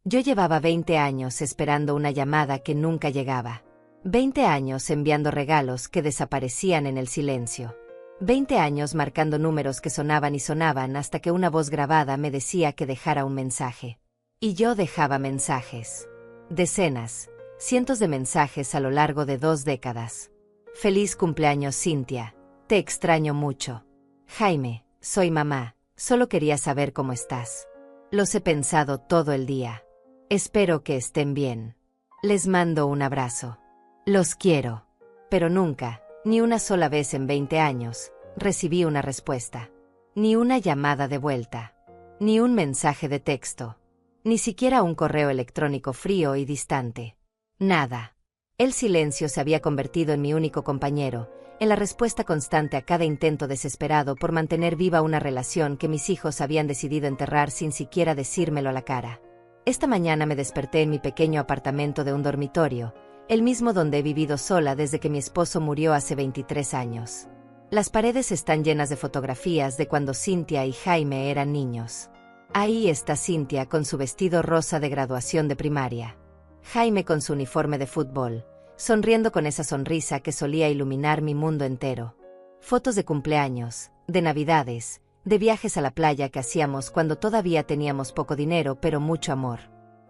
Yo llevaba 20 años esperando una llamada que nunca llegaba. 20 años enviando regalos que desaparecían en el silencio. 20 años marcando números que sonaban y sonaban hasta que una voz grabada me decía que dejara un mensaje. Y yo dejaba mensajes. Decenas, cientos de mensajes a lo largo de 2 décadas. Feliz cumpleaños, Cynthia. Te extraño mucho. Jaime, soy mamá. Solo quería saber cómo estás. Los he pensado todo el día. Espero que estén bien. Les mando un abrazo. Los quiero. Pero nunca, ni una sola vez en 20 años, recibí una respuesta. Ni una llamada de vuelta. Ni un mensaje de texto. Ni siquiera un correo electrónico frío y distante. Nada. El silencio se había convertido en mi único compañero, en la respuesta constante a cada intento desesperado por mantener viva una relación que mis hijos habían decidido enterrar sin siquiera decírmelo a la cara. Esta mañana me desperté en mi pequeño apartamento de un dormitorio, el mismo donde he vivido sola desde que mi esposo murió hace 23 años. Las paredes están llenas de fotografías de cuando Cynthia y Jaime eran niños. Ahí está Cynthia con su vestido rosa de graduación de primaria. Jaime con su uniforme de fútbol, sonriendo con esa sonrisa que solía iluminar mi mundo entero. Fotos de cumpleaños, de navidades, de viajes a la playa que hacíamos cuando todavía teníamos poco dinero pero mucho amor.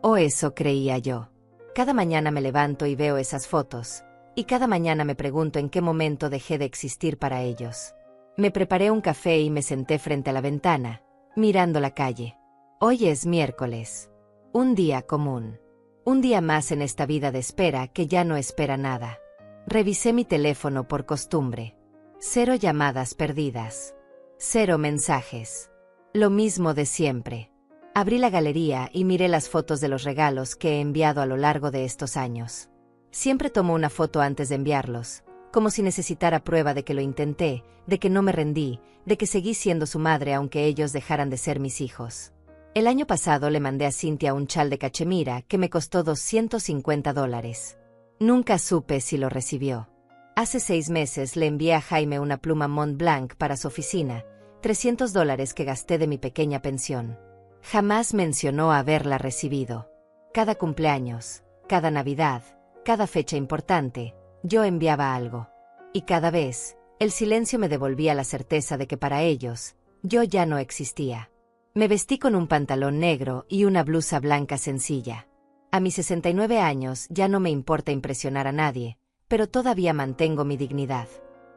O eso creía yo. Cada mañana me levanto y veo esas fotos, y cada mañana me pregunto en qué momento dejé de existir para ellos. Me preparé un café y me senté frente a la ventana, mirando la calle. Hoy es miércoles. Un día común. Un día más en esta vida de espera que ya no espera nada. Revisé mi teléfono por costumbre. 0 llamadas perdidas. 0 mensajes. Lo mismo de siempre. Abrí la galería y miré las fotos de los regalos que he enviado a lo largo de estos años. Siempre tomo una foto antes de enviarlos, como si necesitara prueba de que lo intenté, de que no me rendí, de que seguí siendo su madre aunque ellos dejaran de ser mis hijos. El año pasado le mandé a Cynthia un chal de cachemira que me costó $250. Nunca supe si lo recibió. Hace 6 meses le envié a Jaime una pluma Montblanc para su oficina, $300 que gasté de mi pequeña pensión. Jamás mencionó haberla recibido. Cada cumpleaños, cada Navidad, cada fecha importante, yo enviaba algo. Y cada vez, el silencio me devolvía la certeza de que para ellos, yo ya no existía. Me vestí con un pantalón negro y una blusa blanca sencilla. A mis 69 años ya no me importa impresionar a nadie, pero todavía mantengo mi dignidad.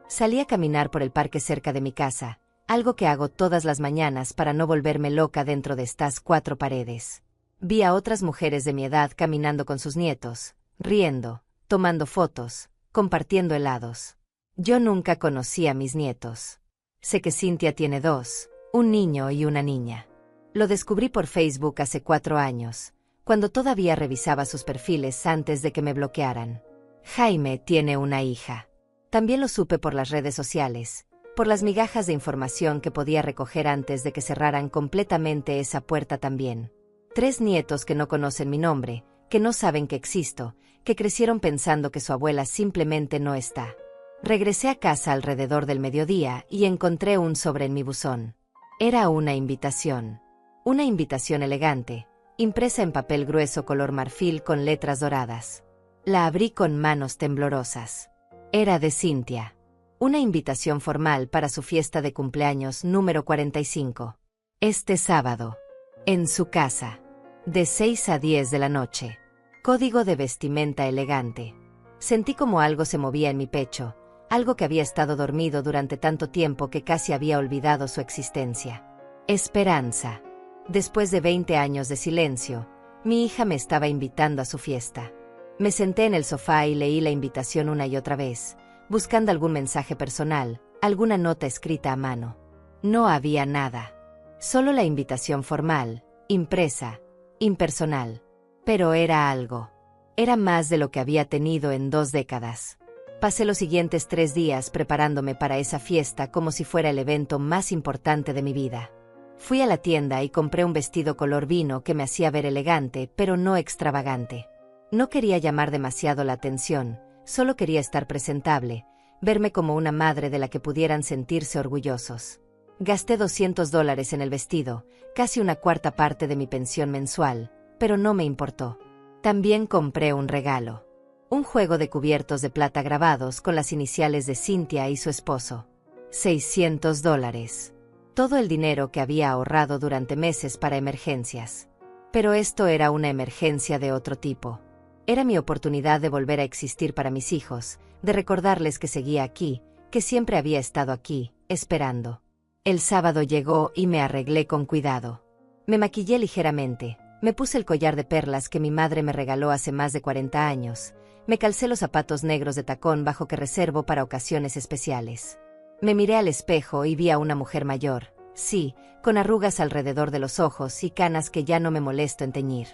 Salí a caminar por el parque cerca de mi casa, algo que hago todas las mañanas para no volverme loca dentro de estas 4 paredes. Vi a otras mujeres de mi edad caminando con sus nietos, riendo, tomando fotos, compartiendo helados. Yo nunca conocí a mis nietos. Sé que Cynthia tiene 2, un niño y una niña. Lo descubrí por Facebook hace 4 años, cuando todavía revisaba sus perfiles antes de que me bloquearan. Jaime tiene una hija. También lo supe por las redes sociales, por las migajas de información que podía recoger antes de que cerraran completamente esa puerta también. 3 nietos que no conocen mi nombre, que no saben que existo, que crecieron pensando que su abuela simplemente no está. Regresé a casa alrededor del mediodía y encontré un sobre en mi buzón. Era una invitación. Una invitación elegante, impresa en papel grueso color marfil con letras doradas. La abrí con manos temblorosas. Era de Cynthia. Una invitación formal para su fiesta de cumpleaños número 45. Este sábado. En su casa. De 6 a 10 de la noche. Código de vestimenta elegante. Sentí como algo se movía en mi pecho, algo que había estado dormido durante tanto tiempo que casi había olvidado su existencia. Esperanza. Después de 20 años de silencio, mi hija me estaba invitando a su fiesta. Me senté en el sofá y leí la invitación una y otra vez, buscando algún mensaje personal, alguna nota escrita a mano. No había nada. Solo la invitación formal, impresa, impersonal. Pero era algo. Era más de lo que había tenido en 2 décadas. Pasé los siguientes 3 días preparándome para esa fiesta como si fuera el evento más importante de mi vida. Fui a la tienda y compré un vestido color vino que me hacía ver elegante, pero no extravagante. No quería llamar demasiado la atención, solo quería estar presentable, verme como una madre de la que pudieran sentirse orgullosos. Gasté $200 en el vestido, casi una 1/4 parte de mi pensión mensual, pero no me importó. También compré un regalo. Un juego de cubiertos de plata grabados con las iniciales de Cynthia y su esposo. $600. Todo el dinero que había ahorrado durante meses para emergencias. Pero esto era una emergencia de otro tipo. Era mi oportunidad de volver a existir para mis hijos, de recordarles que seguía aquí, que siempre había estado aquí, esperando. El sábado llegó y me arreglé con cuidado. Me maquillé ligeramente, me puse el collar de perlas que mi madre me regaló hace más de 40 años, me calcé los zapatos negros de tacón bajo que reservo para ocasiones especiales. Me miré al espejo y vi a una mujer mayor, sí, con arrugas alrededor de los ojos y canas que ya no me molesto en teñir.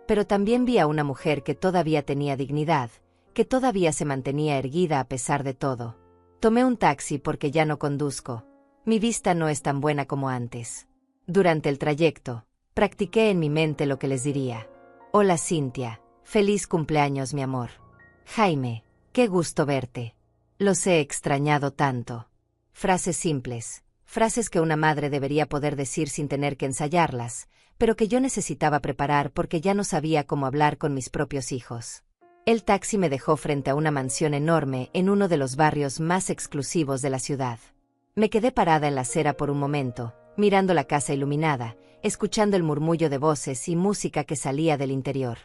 Pero también vi a una mujer que todavía tenía dignidad, que todavía se mantenía erguida a pesar de todo. Tomé un taxi porque ya no conduzco. Mi vista no es tan buena como antes. Durante el trayecto, practiqué en mi mente lo que les diría. Hola Cynthia, feliz cumpleaños mi amor. Jaime, qué gusto verte. Los he extrañado tanto. Frases simples, frases que una madre debería poder decir sin tener que ensayarlas, pero que yo necesitaba preparar porque ya no sabía cómo hablar con mis propios hijos. El taxi me dejó frente a una mansión enorme en uno de los barrios más exclusivos de la ciudad. Me quedé parada en la acera por un momento, mirando la casa iluminada, escuchando el murmullo de voces y música que salía del interior.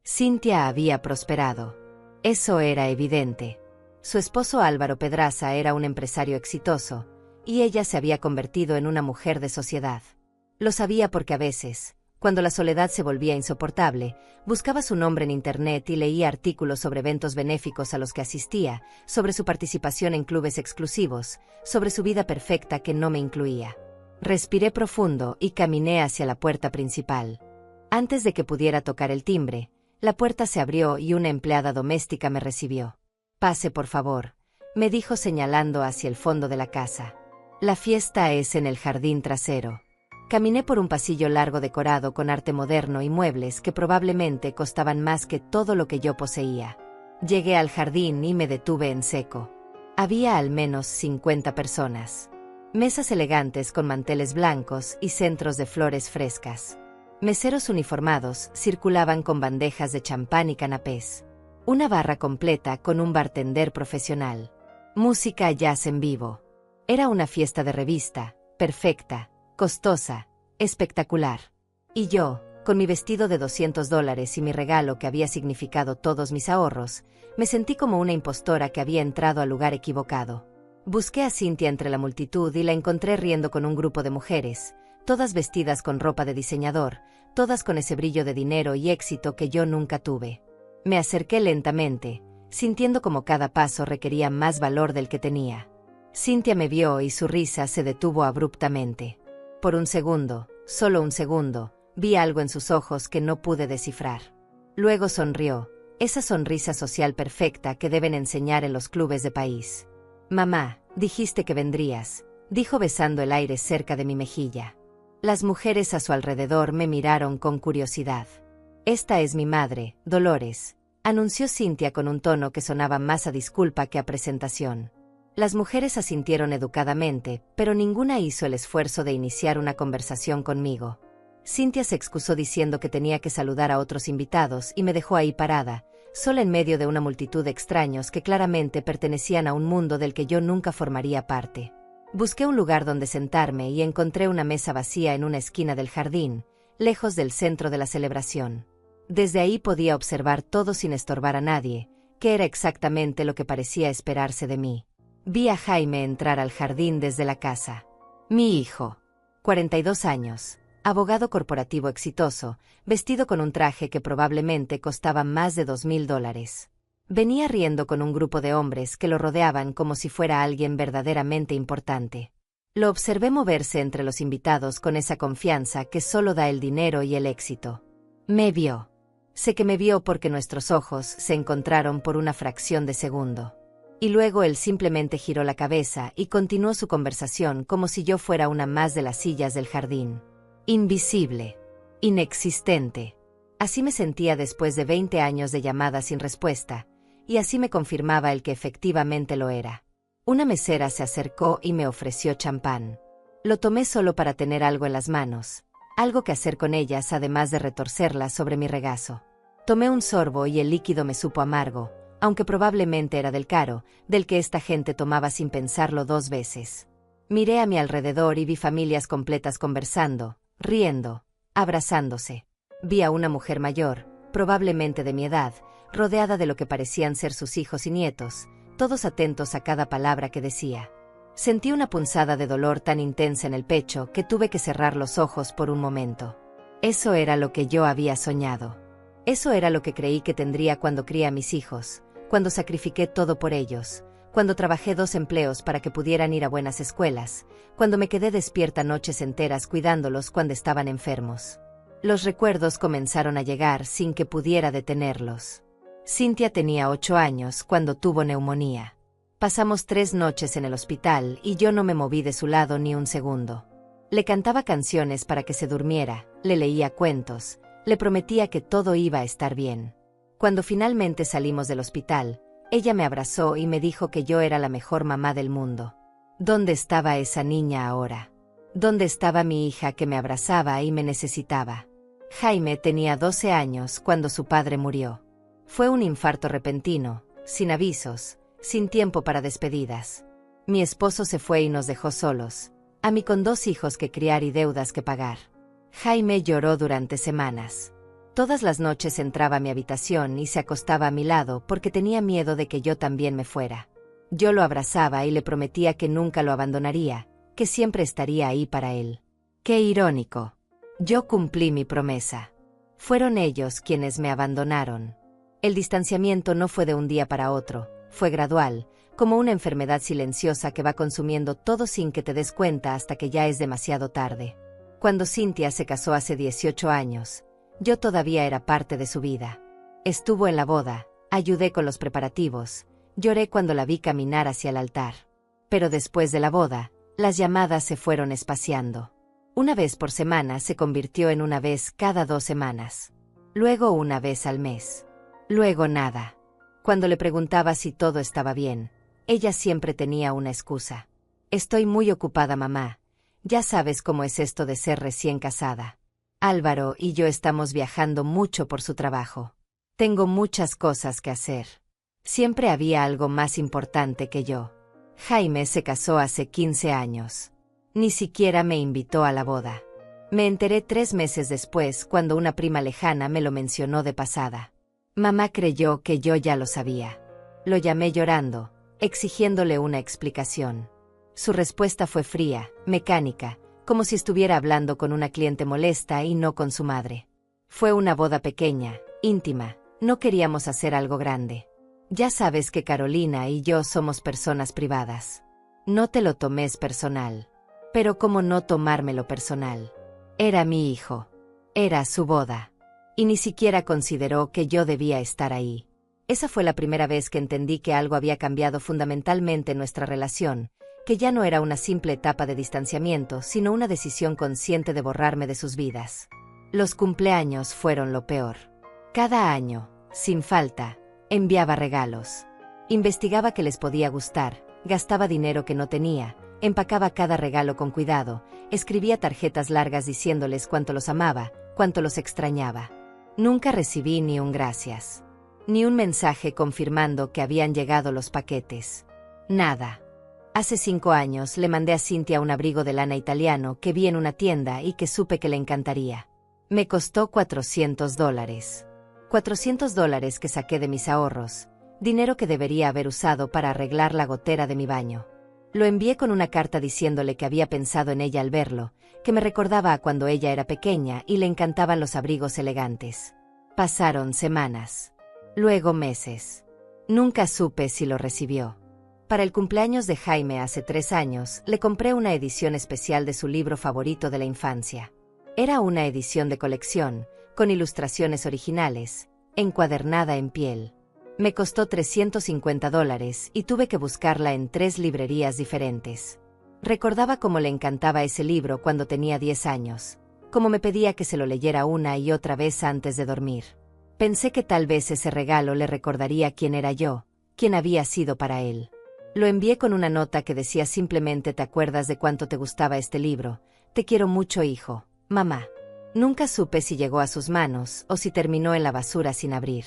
Cynthia había prosperado. Eso era evidente. Su esposo Álvaro Pedraza era un empresario exitoso, y ella se había convertido en una mujer de sociedad. Lo sabía porque a veces, cuando la soledad se volvía insoportable, buscaba su nombre en internet y leía artículos sobre eventos benéficos a los que asistía, sobre su participación en clubes exclusivos, sobre su vida perfecta que no me incluía. Respiré profundo y caminé hacia la puerta principal. Antes de que pudiera tocar el timbre, la puerta se abrió y una empleada doméstica me recibió. Pase por favor, me dijo señalando hacia el fondo de la casa. La fiesta es en el jardín trasero. Caminé por un pasillo largo decorado con arte moderno y muebles que probablemente costaban más que todo lo que yo poseía. Llegué al jardín y me detuve en seco. Había al menos 50 personas. Mesas elegantes con manteles blancos y centros de flores frescas. Meseros uniformados circulaban con bandejas de champán y canapés. Una barra completa con un bartender profesional. Música jazz en vivo. Era una fiesta de revista, perfecta, costosa, espectacular. Y yo, con mi vestido de $200 y mi regalo que había significado todos mis ahorros, me sentí como una impostora que había entrado al lugar equivocado. Busqué a Cynthia entre la multitud y la encontré riendo con un grupo de mujeres, todas vestidas con ropa de diseñador, todas con ese brillo de dinero y éxito que yo nunca tuve. Me acerqué lentamente, sintiendo como cada paso requería más valor del que tenía. Cynthia me vio y su risa se detuvo abruptamente. Por un segundo, solo un segundo, vi algo en sus ojos que no pude descifrar. Luego sonrió, esa sonrisa social perfecta que deben enseñar en los clubes de país. Mamá, dijiste que vendrías, dijo besando el aire cerca de mi mejilla. Las mujeres a su alrededor me miraron con curiosidad. Esta es mi madre, Dolores, anunció Cynthia con un tono que sonaba más a disculpa que a presentación. Las mujeres asintieron educadamente, pero ninguna hizo el esfuerzo de iniciar una conversación conmigo. Cynthia se excusó diciendo que tenía que saludar a otros invitados y me dejó ahí parada, sola en medio de una multitud de extraños que claramente pertenecían a un mundo del que yo nunca formaría parte. Busqué un lugar donde sentarme y encontré una mesa vacía en una esquina del jardín, lejos del centro de la celebración. Desde ahí podía observar todo sin estorbar a nadie, que era exactamente lo que parecía esperarse de mí. Vi a Jaime entrar al jardín desde la casa. Mi hijo, 42 años, abogado corporativo exitoso, vestido con un traje que probablemente costaba más de $2,000. Venía riendo con un grupo de hombres que lo rodeaban como si fuera alguien verdaderamente importante. Lo observé moverse entre los invitados con esa confianza que solo da el dinero y el éxito. Me vio. Sé que me vio porque nuestros ojos se encontraron por una fracción de segundo. Y luego él simplemente giró la cabeza y continuó su conversación como si yo fuera una más de las sillas del jardín. Invisible. Inexistente. Así me sentía después de 20 años de llamadas sin respuesta, y así me confirmaba el que efectivamente lo era. Una mesera se acercó y me ofreció champán. Lo tomé solo para tener algo en las manos, algo que hacer con ellas además de retorcerlas sobre mi regazo. Tomé un sorbo y el líquido me supo amargo, aunque probablemente era del caro, del que esta gente tomaba sin pensarlo 2 veces. Miré a mi alrededor y vi familias completas conversando, riendo, abrazándose. Vi a una mujer mayor, probablemente de mi edad, rodeada de lo que parecían ser sus hijos y nietos, todos atentos a cada palabra que decía. Sentí una punzada de dolor tan intensa en el pecho que tuve que cerrar los ojos por un momento. Eso era lo que yo había soñado. Eso era lo que creí que tendría cuando crié a mis hijos, cuando sacrifiqué todo por ellos, cuando trabajé 2 empleos para que pudieran ir a buenas escuelas, cuando me quedé despierta noches enteras cuidándolos cuando estaban enfermos. Los recuerdos comenzaron a llegar sin que pudiera detenerlos. Cynthia tenía 8 años cuando tuvo neumonía. Pasamos 3 noches en el hospital y yo no me moví de su lado ni un segundo. Le cantaba canciones para que se durmiera, le leía cuentos, le prometía que todo iba a estar bien. Cuando finalmente salimos del hospital, ella me abrazó y me dijo que yo era la mejor mamá del mundo. ¿Dónde estaba esa niña ahora? ¿Dónde estaba mi hija que me abrazaba y me necesitaba? Jaime tenía 12 años cuando su padre murió. Fue un infarto repentino, sin avisos, sin tiempo para despedidas. Mi esposo se fue y nos dejó solos, a mí con 2 hijos que criar y deudas que pagar. Jaime lloró durante semanas. Todas las noches entraba a mi habitación y se acostaba a mi lado porque tenía miedo de que yo también me fuera. Yo lo abrazaba y le prometía que nunca lo abandonaría, que siempre estaría ahí para él. ¡Qué irónico! Yo cumplí mi promesa. Fueron ellos quienes me abandonaron. El distanciamiento no fue de un día para otro, fue gradual, como una enfermedad silenciosa que va consumiendo todo sin que te des cuenta hasta que ya es demasiado tarde. Cuando Cynthia se casó hace 18 años, yo todavía era parte de su vida. Estuvo en la boda, ayudé con los preparativos, lloré cuando la vi caminar hacia el altar. Pero después de la boda, las llamadas se fueron espaciando. Una vez por semana se convirtió en una vez cada 2 semanas. Luego una vez al mes. Luego nada. Cuando le preguntaba si todo estaba bien, ella siempre tenía una excusa. Estoy muy ocupada, mamá. Ya sabes cómo es esto de ser recién casada. Álvaro y yo estamos viajando mucho por su trabajo. Tengo muchas cosas que hacer. Siempre había algo más importante que yo. Jaime se casó hace 15 años. Ni siquiera me invitó a la boda. Me enteré 3 meses después cuando una prima lejana me lo mencionó de pasada. Mamá creyó que yo ya lo sabía. Lo llamé llorando, exigiéndole una explicación. Su respuesta fue fría, mecánica, como si estuviera hablando con una cliente molesta y no con su madre. Fue una boda pequeña, íntima, no queríamos hacer algo grande. Ya sabes que Carolina y yo somos personas privadas. No te lo tomes personal. Pero ¿cómo no tomármelo personal? Era mi hijo. Era su boda. Y ni siquiera consideró que yo debía estar ahí. Esa fue la primera vez que entendí que algo había cambiado fundamentalmente en nuestra relación, que ya no era una simple etapa de distanciamiento, sino una decisión consciente de borrarme de sus vidas. Los cumpleaños fueron lo peor. Cada año, sin falta, enviaba regalos. Investigaba qué les podía gustar, gastaba dinero que no tenía, empacaba cada regalo con cuidado, escribía tarjetas largas diciéndoles cuánto los amaba, cuánto los extrañaba. Nunca recibí ni un gracias. Ni un mensaje confirmando que habían llegado los paquetes. Nada. Hace 5 años le mandé a Cynthia un abrigo de lana italiano que vi en una tienda y que supe que le encantaría. Me costó $400. $400 que saqué de mis ahorros, dinero que debería haber usado para arreglar la gotera de mi baño. Lo envié con una carta diciéndole que había pensado en ella al verlo, que me recordaba a cuando ella era pequeña y le encantaban los abrigos elegantes. Pasaron semanas. Luego meses. Nunca supe si lo recibió. Para el cumpleaños de Jaime hace 3 años, le compré una edición especial de su libro favorito de la infancia. Era una edición de colección, con ilustraciones originales, encuadernada en piel. Me costó $350 y tuve que buscarla en 3 librerías diferentes. Recordaba cómo le encantaba ese libro cuando tenía 10 años, cómo me pedía que se lo leyera una y otra vez antes de dormir. Pensé que tal vez ese regalo le recordaría quién era yo, quién había sido para él. Lo envié con una nota que decía simplemente: ¿te acuerdas de cuánto te gustaba este libro? Te quiero mucho, hijo, mamá. Nunca supe si llegó a sus manos o si terminó en la basura sin abrir.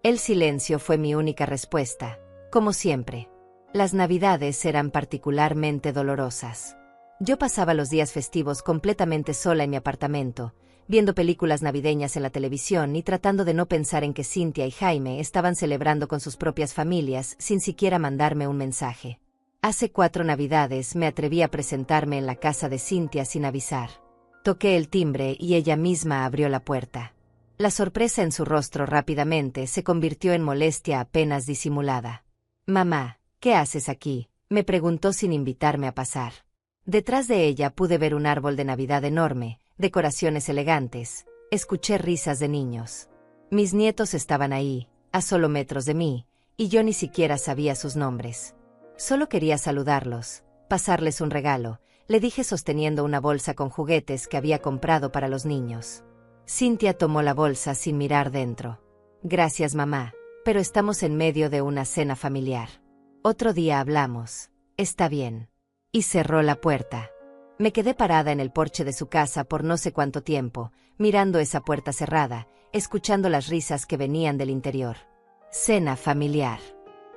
El silencio fue mi única respuesta, como siempre. Las Navidades eran particularmente dolorosas. Yo pasaba los días festivos completamente sola en mi apartamento, viendo películas navideñas en la televisión y tratando de no pensar en que Cynthia y Jaime estaban celebrando con sus propias familias sin siquiera mandarme un mensaje. Hace 4 Navidades me atreví a presentarme en la casa de Cynthia sin avisar. Toqué el timbre y ella misma abrió la puerta. La sorpresa en su rostro rápidamente se convirtió en molestia apenas disimulada. «Mamá, ¿qué haces aquí?», me preguntó sin invitarme a pasar. Detrás de ella pude ver un árbol de Navidad enorme, decoraciones elegantes, escuché risas de niños. Mis nietos estaban ahí, a solo metros de mí, y yo ni siquiera sabía sus nombres. Solo quería saludarlos, pasarles un regalo, le dije sosteniendo una bolsa con juguetes que había comprado para los niños. Cynthia tomó la bolsa sin mirar dentro. «Gracias, mamá, pero estamos en medio de una cena familiar. Otro día hablamos. Está bien». Y cerró la puerta. Me quedé parada en el porche de su casa por no sé cuánto tiempo, mirando esa puerta cerrada, escuchando las risas que venían del interior. Cena familiar.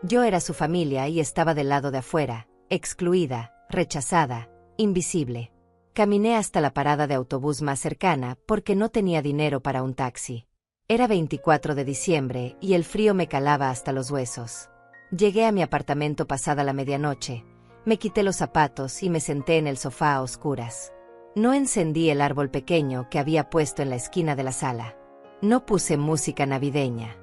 Yo era su familia y estaba del lado de afuera, excluida, rechazada, invisible. Caminé hasta la parada de autobús más cercana porque no tenía dinero para un taxi. Era 24 de diciembre y el frío me calaba hasta los huesos. Llegué a mi apartamento pasada la medianoche. Me quité los zapatos y me senté en el sofá a oscuras. No encendí el árbol pequeño que había puesto en la esquina de la sala. No puse música navideña.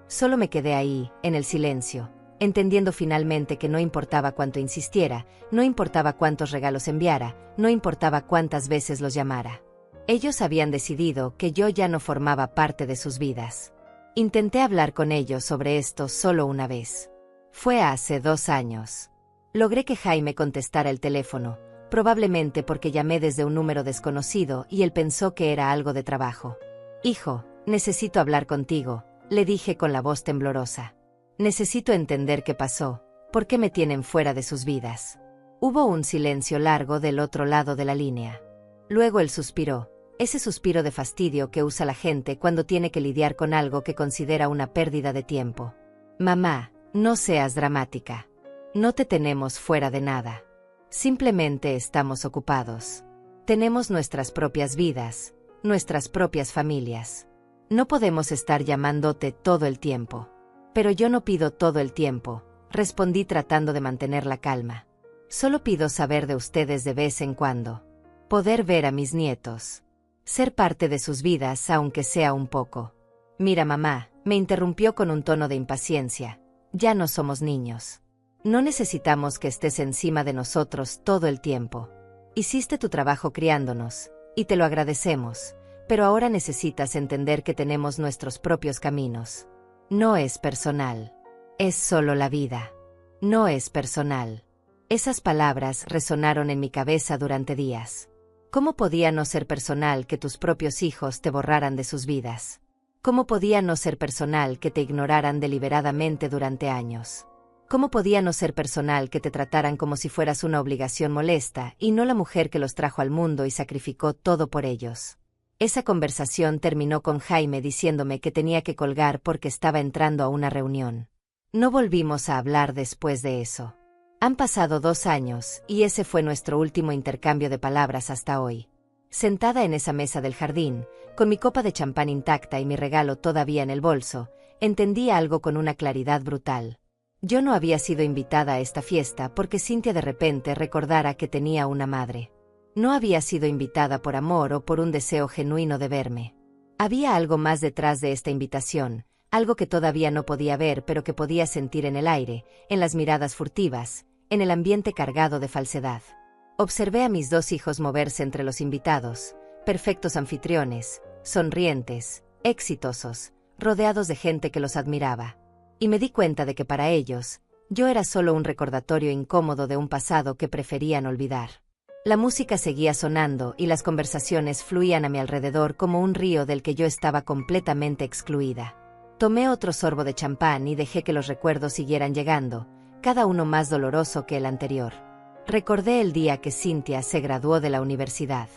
Solo me quedé ahí, en el silencio, entendiendo finalmente que no importaba cuánto insistiera, no importaba cuántos regalos enviara, no importaba cuántas veces los llamara. Ellos habían decidido que yo ya no formaba parte de sus vidas. Intenté hablar con ellos sobre esto solo una vez. Fue hace 2 años. Logré que Jaime contestara el teléfono, probablemente porque llamé desde un número desconocido y él pensó que era algo de trabajo. «Hijo, necesito hablar contigo», le dije con la voz temblorosa. «Necesito entender qué pasó, por qué me tienen fuera de sus vidas». Hubo un silencio largo del otro lado de la línea. Luego él suspiró, ese suspiro de fastidio que usa la gente cuando tiene que lidiar con algo que considera una pérdida de tiempo. «Mamá, no seas dramática. No te tenemos fuera de nada. Simplemente estamos ocupados. Tenemos nuestras propias vidas, nuestras propias familias. No podemos estar llamándote todo el tiempo». «Pero yo no pido todo el tiempo», respondí tratando de mantener la calma. «Solo pido saber de ustedes de vez en cuando. Poder ver a mis nietos. Ser parte de sus vidas aunque sea un poco». «Mira, mamá», me interrumpió con un tono de impaciencia. «Ya no somos niños. No necesitamos que estés encima de nosotros todo el tiempo. Hiciste tu trabajo criándonos, y te lo agradecemos, pero ahora necesitas entender que tenemos nuestros propios caminos. No es personal. Es solo la vida. No es personal». Esas palabras resonaron en mi cabeza durante días. ¿Cómo podía no ser personal que tus propios hijos te borraran de sus vidas? ¿Cómo podía no ser personal que te ignoraran deliberadamente durante años? ¿Cómo podía no ser personal que te trataran como si fueras una obligación molesta y no la mujer que los trajo al mundo y sacrificó todo por ellos? Esa conversación terminó con Jaime diciéndome que tenía que colgar porque estaba entrando a una reunión. No volvimos a hablar después de eso. Han pasado 2 años y ese fue nuestro último intercambio de palabras hasta hoy. Sentada en esa mesa del jardín, con mi copa de champán intacta y mi regalo todavía en el bolso, entendí algo con una claridad brutal. Yo no había sido invitada a esta fiesta porque Cynthia de repente recordara que tenía una madre. No había sido invitada por amor o por un deseo genuino de verme. Había algo más detrás de esta invitación, algo que todavía no podía ver pero que podía sentir en el aire, en las miradas furtivas, en el ambiente cargado de falsedad. Observé a mis 2 hijos moverse entre los invitados, perfectos anfitriones, sonrientes, exitosos, rodeados de gente que los admiraba. Y me di cuenta de que para ellos, yo era solo un recordatorio incómodo de un pasado que preferían olvidar. La música seguía sonando y las conversaciones fluían a mi alrededor como un río del que yo estaba completamente excluida. Tomé otro sorbo de champán y dejé que los recuerdos siguieran llegando, cada uno más doloroso que el anterior. Recordé el día que Cynthia se graduó de la universidad.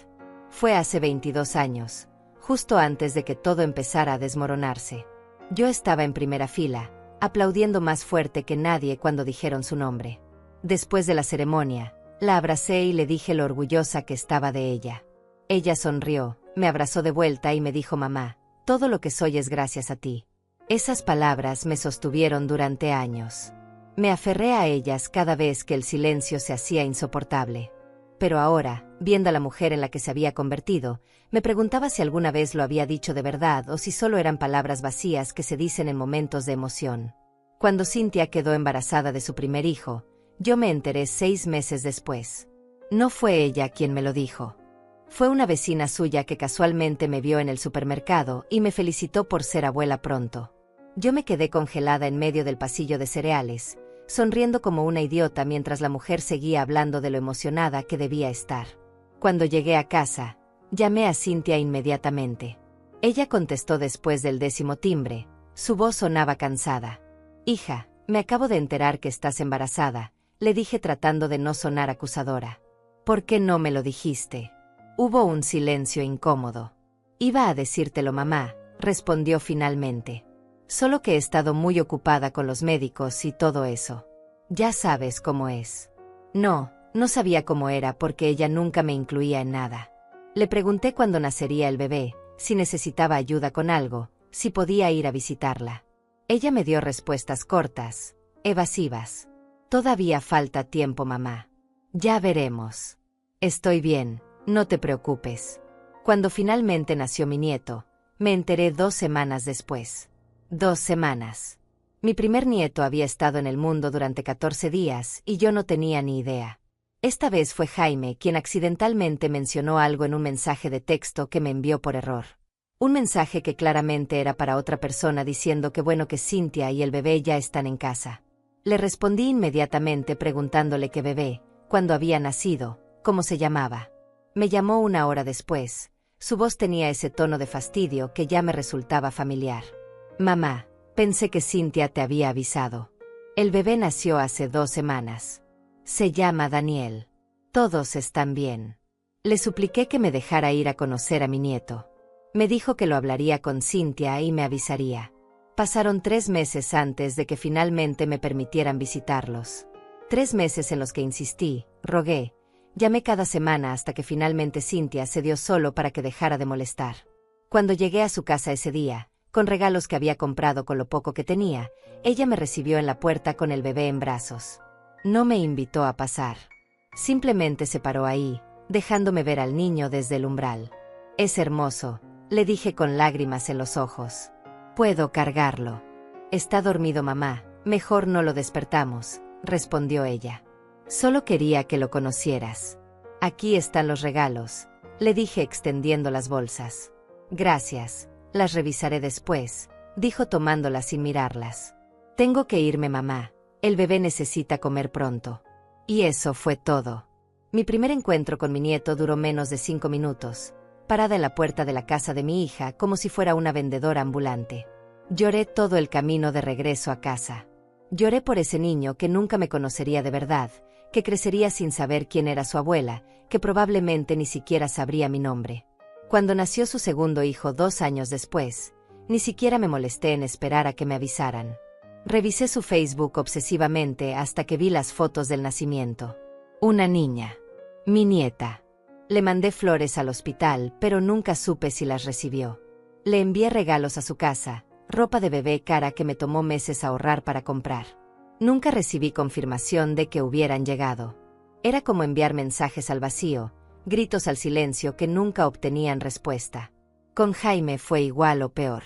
Fue hace 22 años, justo antes de que todo empezara a desmoronarse. Yo estaba en primera fila, aplaudiendo más fuerte que nadie cuando dijeron su nombre. Después de la ceremonia, la abracé y le dije lo orgullosa que estaba de ella. Ella sonrió, me abrazó de vuelta y me dijo: mamá, todo lo que soy es gracias a ti. Esas palabras me sostuvieron durante años. Me aferré a ellas cada vez que el silencio se hacía insoportable. Pero ahora, viendo a la mujer en la que se había convertido, me preguntaba si alguna vez lo había dicho de verdad o si solo eran palabras vacías que se dicen en momentos de emoción. Cuando Cynthia quedó embarazada de su primer hijo, yo me enteré 6 meses después. No fue ella quien me lo dijo. Fue una vecina suya que casualmente me vio en el supermercado y me felicitó por ser abuela pronto. Yo me quedé congelada en medio del pasillo de cereales, sonriendo como una idiota mientras la mujer seguía hablando de lo emocionada que debía estar. Cuando llegué a casa, llamé a Cynthia inmediatamente. Ella contestó después del 10º timbre. Su voz sonaba cansada. Hija, me acabo de enterar que estás embarazada, le dije tratando de no sonar acusadora. ¿Por qué no me lo dijiste? Hubo un silencio incómodo. Iba a decírtelo, mamá, respondió finalmente. Solo que he estado muy ocupada con los médicos y todo eso. Ya sabes cómo es. No sabía cómo era porque ella nunca me incluía en nada. Le pregunté cuándo nacería el bebé, si necesitaba ayuda con algo, si podía ir a visitarla. Ella me dio respuestas cortas, evasivas. Todavía falta tiempo, mamá. Ya veremos. Estoy bien, no te preocupes. Cuando finalmente nació mi nieto, me enteré 2 semanas después. 2 semanas. Mi primer nieto había estado en el mundo durante 14 días y yo no tenía ni idea. Esta vez fue Jaime quien accidentalmente mencionó algo en un mensaje de texto que me envió por error. Un mensaje que claramente era para otra persona diciendo que bueno que Cynthia y el bebé ya están en casa. Le respondí inmediatamente preguntándole qué bebé, cuándo había nacido, cómo se llamaba. Me llamó 1 hora después. Su voz tenía ese tono de fastidio que ya me resultaba familiar. Mamá, pensé que Cynthia te había avisado. El bebé nació hace 2 semanas. Se llama Daniel. Todos están bien. Le supliqué que me dejara ir a conocer a mi nieto. Me dijo que lo hablaría con Cynthia y me avisaría. Pasaron 3 meses antes de que finalmente me permitieran visitarlos. 3 meses en los que insistí, rogué, llamé cada semana hasta que finalmente Cynthia cedió solo para que dejara de molestar. Cuando llegué a su casa ese día, con regalos que había comprado con lo poco que tenía, ella me recibió en la puerta con el bebé en brazos. No me invitó a pasar. Simplemente se paró ahí, dejándome ver al niño desde el umbral. Es hermoso, le dije con lágrimas en los ojos. Puedo cargarlo. Está dormido, mamá, mejor no lo despertamos, respondió ella. Solo quería que lo conocieras. Aquí están los regalos, le dije extendiendo las bolsas. Gracias, las revisaré después, dijo tomándolas sin mirarlas. Tengo que irme, mamá. El bebé necesita comer pronto. Y eso fue todo. Mi primer encuentro con mi nieto duró menos de 5 minutos, parada en la puerta de la casa de mi hija como si fuera una vendedora ambulante. Lloré todo el camino de regreso a casa. Lloré por ese niño que nunca me conocería de verdad, que crecería sin saber quién era su abuela, que probablemente ni siquiera sabría mi nombre. Cuando nació su segundo hijo 2 años después, ni siquiera me molesté en esperar a que me avisaran. Revisé su Facebook obsesivamente hasta que vi las fotos del nacimiento. Una niña. Mi nieta. Le mandé flores al hospital, pero nunca supe si las recibió. Le envié regalos a su casa, ropa de bebé cara que me tomó meses ahorrar para comprar. Nunca recibí confirmación de que hubieran llegado. Era como enviar mensajes al vacío, gritos al silencio que nunca obtenían respuesta. Con Jaime fue igual o peor.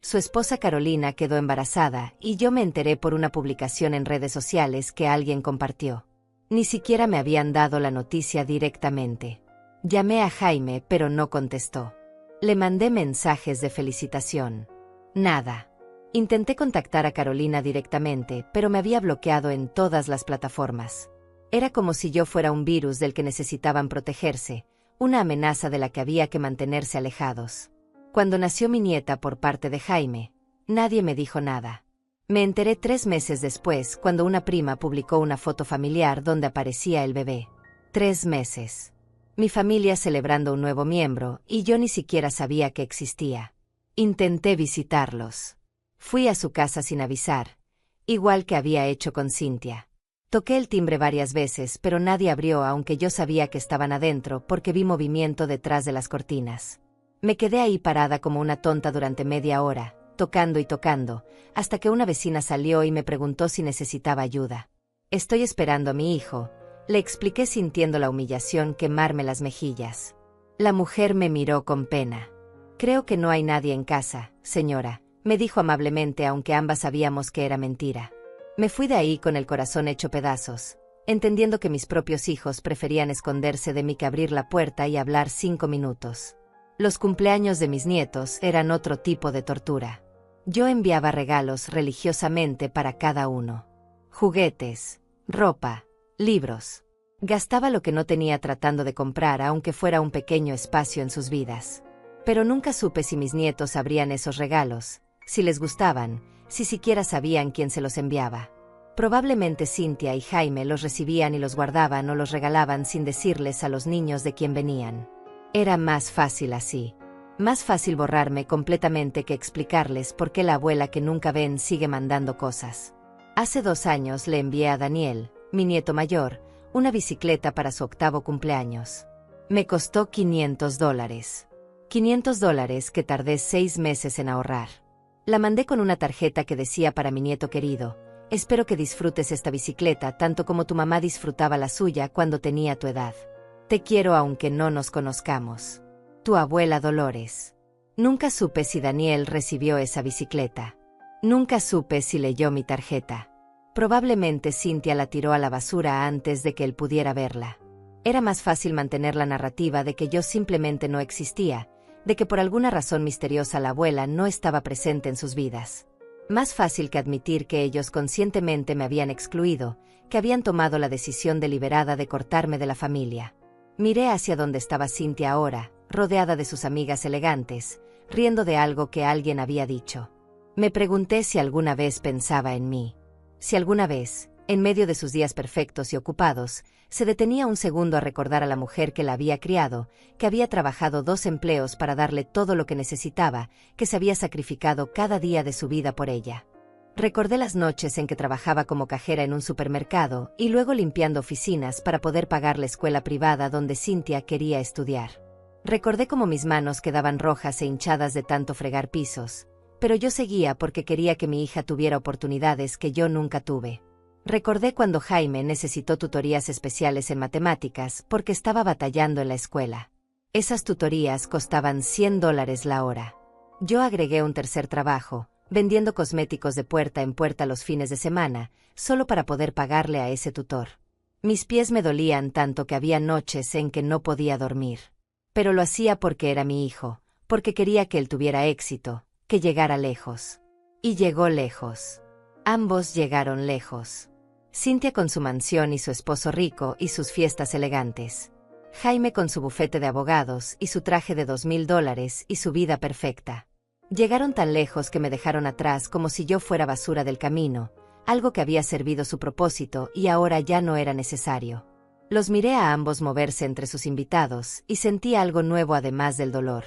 Su esposa Carolina quedó embarazada y yo me enteré por una publicación en redes sociales que alguien compartió. Ni siquiera me habían dado la noticia directamente. Llamé a Jaime pero no contestó. Le mandé mensajes de felicitación. Nada. Intenté contactar a Carolina directamente, pero me había bloqueado en todas las plataformas. Era como si yo fuera un virus del que necesitaban protegerse, una amenaza de la que había que mantenerse alejados. Cuando nació mi nieta por parte de Jaime, nadie me dijo nada. Me enteré 3 meses después cuando una prima publicó una foto familiar donde aparecía el bebé. 3 meses. Mi familia celebrando un nuevo miembro, y yo ni siquiera sabía que existía. Intenté visitarlos. Fui a su casa sin avisar, igual que había hecho con Cynthia. Toqué el timbre varias veces, pero nadie abrió, aunque yo sabía que estaban adentro porque vi movimiento detrás de las cortinas. Me quedé ahí parada como una tonta durante media hora, tocando y tocando, hasta que una vecina salió y me preguntó si necesitaba ayuda. «Estoy esperando a mi hijo», le expliqué sintiendo la humillación quemarme las mejillas. La mujer me miró con pena. «Creo que no hay nadie en casa, señora», me dijo amablemente, aunque ambas sabíamos que era mentira. Me fui de ahí con el corazón hecho pedazos, entendiendo que mis propios hijos preferían esconderse de mí que abrir la puerta y hablar 5 minutos. Los cumpleaños de mis nietos eran otro tipo de tortura. Yo enviaba regalos religiosamente para cada uno. Juguetes, ropa, libros. Gastaba lo que no tenía tratando de comprar, aunque fuera un pequeño espacio en sus vidas. Pero nunca supe si mis nietos abrían esos regalos, si les gustaban, si siquiera sabían quién se los enviaba. Probablemente Cynthia y Jaime los recibían y los guardaban o los regalaban sin decirles a los niños de quién venían. Era más fácil así. Más fácil borrarme completamente que explicarles por qué la abuela que nunca ven sigue mandando cosas. Hace 2 años le envié a Daniel, mi nieto mayor, una bicicleta para su 8º cumpleaños. Me costó $500. $500 que tardé 6 meses en ahorrar. La mandé con una tarjeta que decía: para mi nieto querido, espero que disfrutes esta bicicleta tanto como tu mamá disfrutaba la suya cuando tenía tu edad. Te quiero aunque no nos conozcamos. Tu abuela Dolores. Nunca supe si Daniel recibió esa bicicleta. Nunca supe si leyó mi tarjeta. Probablemente Cynthia la tiró a la basura antes de que él pudiera verla. Era más fácil mantener la narrativa de que yo simplemente no existía, de que por alguna razón misteriosa la abuela no estaba presente en sus vidas. Más fácil que admitir que ellos conscientemente me habían excluido, que habían tomado la decisión deliberada de cortarme de la familia. Miré hacia donde estaba Cynthia ahora, rodeada de sus amigas elegantes, riendo de algo que alguien había dicho. Me pregunté si alguna vez pensaba en mí. Si alguna vez, en medio de sus días perfectos y ocupados, se detenía un segundo a recordar a la mujer que la había criado, que había trabajado 2 empleos para darle todo lo que necesitaba, que se había sacrificado cada día de su vida por ella. Recordé las noches en que trabajaba como cajera en un supermercado y luego limpiando oficinas para poder pagar la escuela privada donde Cynthia quería estudiar. Recordé cómo mis manos quedaban rojas e hinchadas de tanto fregar pisos, pero yo seguía porque quería que mi hija tuviera oportunidades que yo nunca tuve. Recordé cuando Jaime necesitó tutorías especiales en matemáticas porque estaba batallando en la escuela. Esas tutorías costaban $100 la hora. Yo agregué un tercer trabajo, vendiendo cosméticos de puerta en puerta los fines de semana, solo para poder pagarle a ese tutor. Mis pies me dolían tanto que había noches en que no podía dormir. Pero lo hacía porque era mi hijo, porque quería que él tuviera éxito, que llegara lejos. Y llegó lejos. Ambos llegaron lejos. Cynthia con su mansión y su esposo rico y sus fiestas elegantes. Jaime con su bufete de abogados y su traje de $2000 y su vida perfecta. Llegaron tan lejos que me dejaron atrás como si yo fuera basura del camino, algo que había servido su propósito y ahora ya no era necesario. Los miré a ambos moverse entre sus invitados y sentí algo nuevo además del dolor.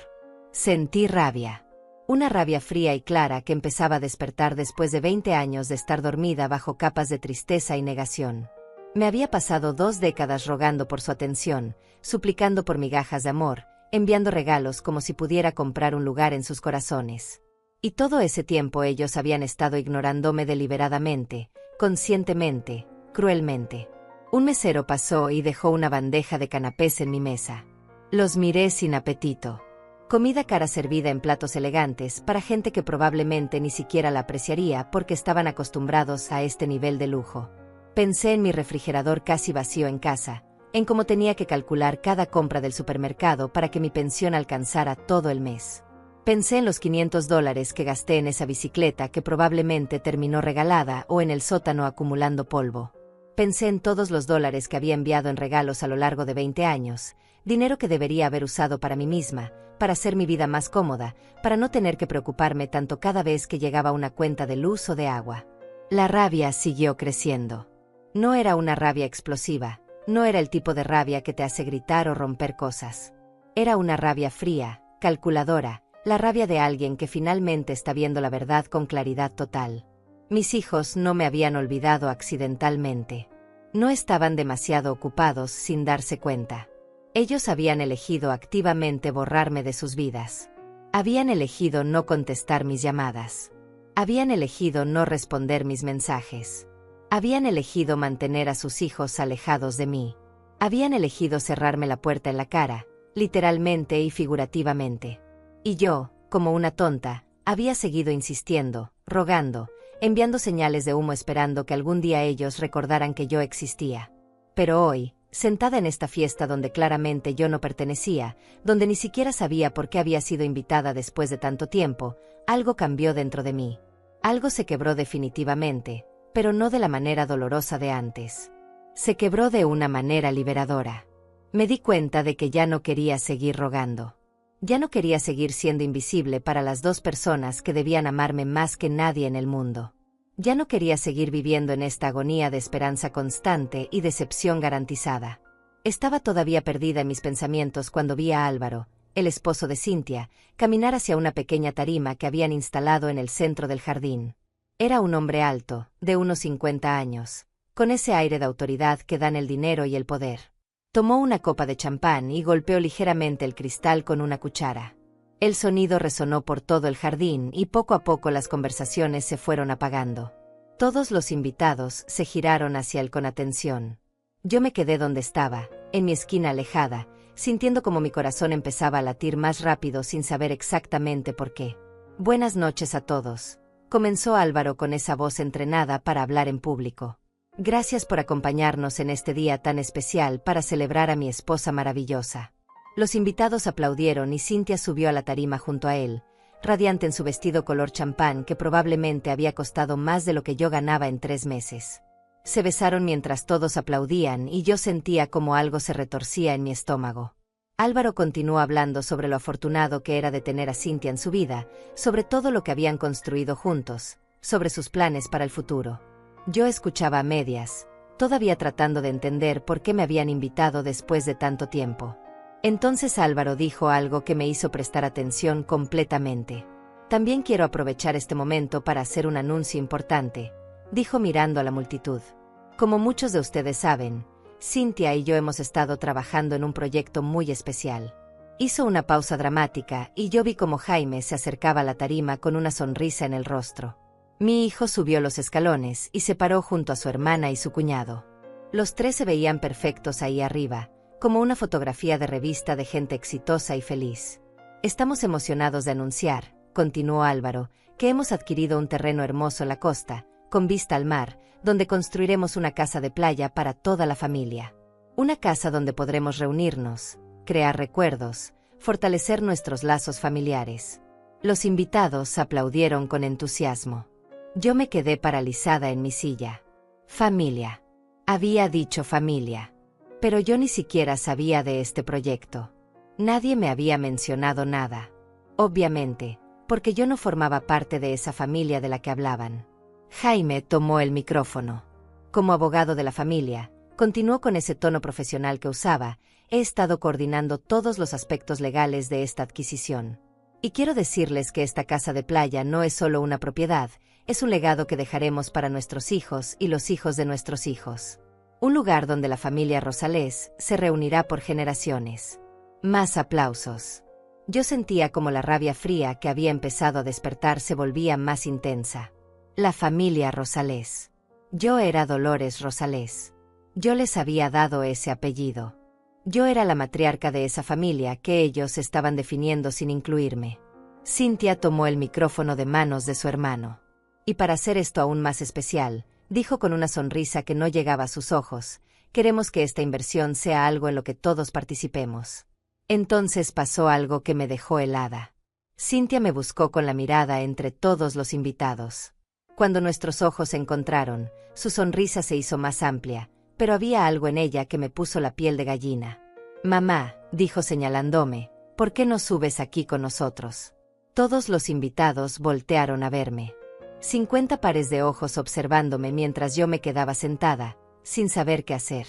Sentí rabia. Una rabia fría y clara que empezaba a despertar después de 20 años de estar dormida bajo capas de tristeza y negación. Me había pasado 2 décadas rogando por su atención, suplicando por migajas de amor, enviando regalos como si pudiera comprar un lugar en sus corazones. Y todo ese tiempo ellos habían estado ignorándome deliberadamente, conscientemente, cruelmente. Un mesero pasó y dejó una bandeja de canapés en mi mesa. Los miré sin apetito. Comida cara servida en platos elegantes para gente que probablemente ni siquiera la apreciaría porque estaban acostumbrados a este nivel de lujo. Pensé en mi refrigerador casi vacío en casa, en cómo tenía que calcular cada compra del supermercado para que mi pensión alcanzara todo el mes. Pensé en los $500 que gasté en esa bicicleta que probablemente terminó regalada o en el sótano acumulando polvo. Pensé en todos los dólares que había enviado en regalos a lo largo de 20 años, dinero que debería haber usado para mí misma, para hacer mi vida más cómoda, para no tener que preocuparme tanto cada vez que llegaba una cuenta de luz o de agua. La rabia siguió creciendo. No era una rabia explosiva, No era el tipo de rabia que te hace gritar o romper cosas. Era una rabia fría, calculadora, la rabia de alguien que finalmente está viendo la verdad con claridad total. Mis hijos no me habían olvidado accidentalmente. No estaban demasiado ocupados sin darse cuenta. Ellos habían elegido activamente borrarme de sus vidas. Habían elegido no contestar mis llamadas. Habían elegido no responder mis mensajes. Habían elegido mantener a sus hijos alejados de mí. Habían elegido cerrarme la puerta en la cara, literalmente y figurativamente. Y yo, como una tonta, había seguido insistiendo, rogando, enviando señales de humo esperando que algún día ellos recordaran que yo existía. Pero hoy, sentada en esta fiesta donde claramente yo no pertenecía, donde ni siquiera sabía por qué había sido invitada después de tanto tiempo, algo cambió dentro de mí. Algo se quebró definitivamente, pero no de la manera dolorosa de antes. Se quebró de una manera liberadora. Me di cuenta de que ya no quería seguir rogando. Ya no quería seguir siendo invisible para las dos personas que debían amarme más que nadie en el mundo. Ya no quería seguir viviendo en esta agonía de esperanza constante y decepción garantizada. Estaba todavía perdida en mis pensamientos cuando vi a Álvaro, el esposo de Cynthia, caminar hacia una pequeña tarima que habían instalado en el centro del jardín. Era un hombre alto, de unos 50 años, con ese aire de autoridad que dan el dinero y el poder. Tomó una copa de champán y golpeó ligeramente el cristal con una cuchara. El sonido resonó por todo el jardín y poco a poco las conversaciones se fueron apagando. Todos los invitados se giraron hacia él con atención. Yo me quedé donde estaba, en mi esquina alejada, sintiendo como mi corazón empezaba a latir más rápido sin saber exactamente por qué. Buenas noches a todos. Comenzó Álvaro con esa voz entrenada para hablar en público. Gracias por acompañarnos en este día tan especial para celebrar a mi esposa maravillosa. Los invitados aplaudieron y Cynthia subió a la tarima junto a él, radiante en su vestido color champán que probablemente había costado más de lo que yo ganaba en 3 meses. Se besaron mientras todos aplaudían y yo sentía como algo se retorcía en mi estómago. Álvaro continuó hablando sobre lo afortunado que era de tener a Cynthia en su vida, sobre todo lo que habían construido juntos, sobre sus planes para el futuro. Yo escuchaba a medias, todavía tratando de entender por qué me habían invitado después de tanto tiempo. Entonces Álvaro dijo algo que me hizo prestar atención completamente. También quiero aprovechar este momento para hacer un anuncio importante, dijo mirando a la multitud. Como muchos de ustedes saben, Cynthia y yo hemos estado trabajando en un proyecto muy especial. Hizo una pausa dramática y yo vi cómo Jaime se acercaba a la tarima con una sonrisa en el rostro. Mi hijo subió los escalones y se paró junto a su hermana y su cuñado. Los 3 se veían perfectos ahí arriba, como una fotografía de revista de gente exitosa y feliz. Estamos emocionados de anunciar, continuó Álvaro, que hemos adquirido un terreno hermoso en la costa, con vista al mar, donde construiremos una casa de playa para toda la familia. Una casa donde podremos reunirnos, crear recuerdos, fortalecer nuestros lazos familiares. Los invitados aplaudieron con entusiasmo. Yo me quedé paralizada en mi silla. Familia. Había dicho familia. Pero yo ni siquiera sabía de este proyecto. Nadie me había mencionado nada. Obviamente, porque yo no formaba parte de esa familia de la que hablaban. Jaime tomó el micrófono. Como abogado de la familia, continuó con ese tono profesional que usaba, he estado coordinando todos los aspectos legales de esta adquisición. Y quiero decirles que esta casa de playa no es solo una propiedad, es un legado que dejaremos para nuestros hijos y los hijos de nuestros hijos. Un lugar donde la familia Rosales se reunirá por generaciones. Más aplausos. Yo sentía como la rabia fría que había empezado a despertar se volvía más intensa. La familia Rosales. Yo era Dolores Rosales. Yo les había dado ese apellido. Yo era la matriarca de esa familia que ellos estaban definiendo sin incluirme. Cynthia tomó el micrófono de manos de su hermano. Y para hacer esto aún más especial, dijo con una sonrisa que no llegaba a sus ojos, queremos que esta inversión sea algo en lo que todos participemos. Entonces pasó algo que me dejó helada. Cynthia me buscó con la mirada entre todos los invitados. Cuando nuestros ojos se encontraron, su sonrisa se hizo más amplia, pero había algo en ella que me puso la piel de gallina. Mamá, dijo señalándome, ¿por qué no subes aquí con nosotros? Todos los invitados voltearon a verme. 50 pares de ojos observándome mientras yo me quedaba sentada, sin saber qué hacer.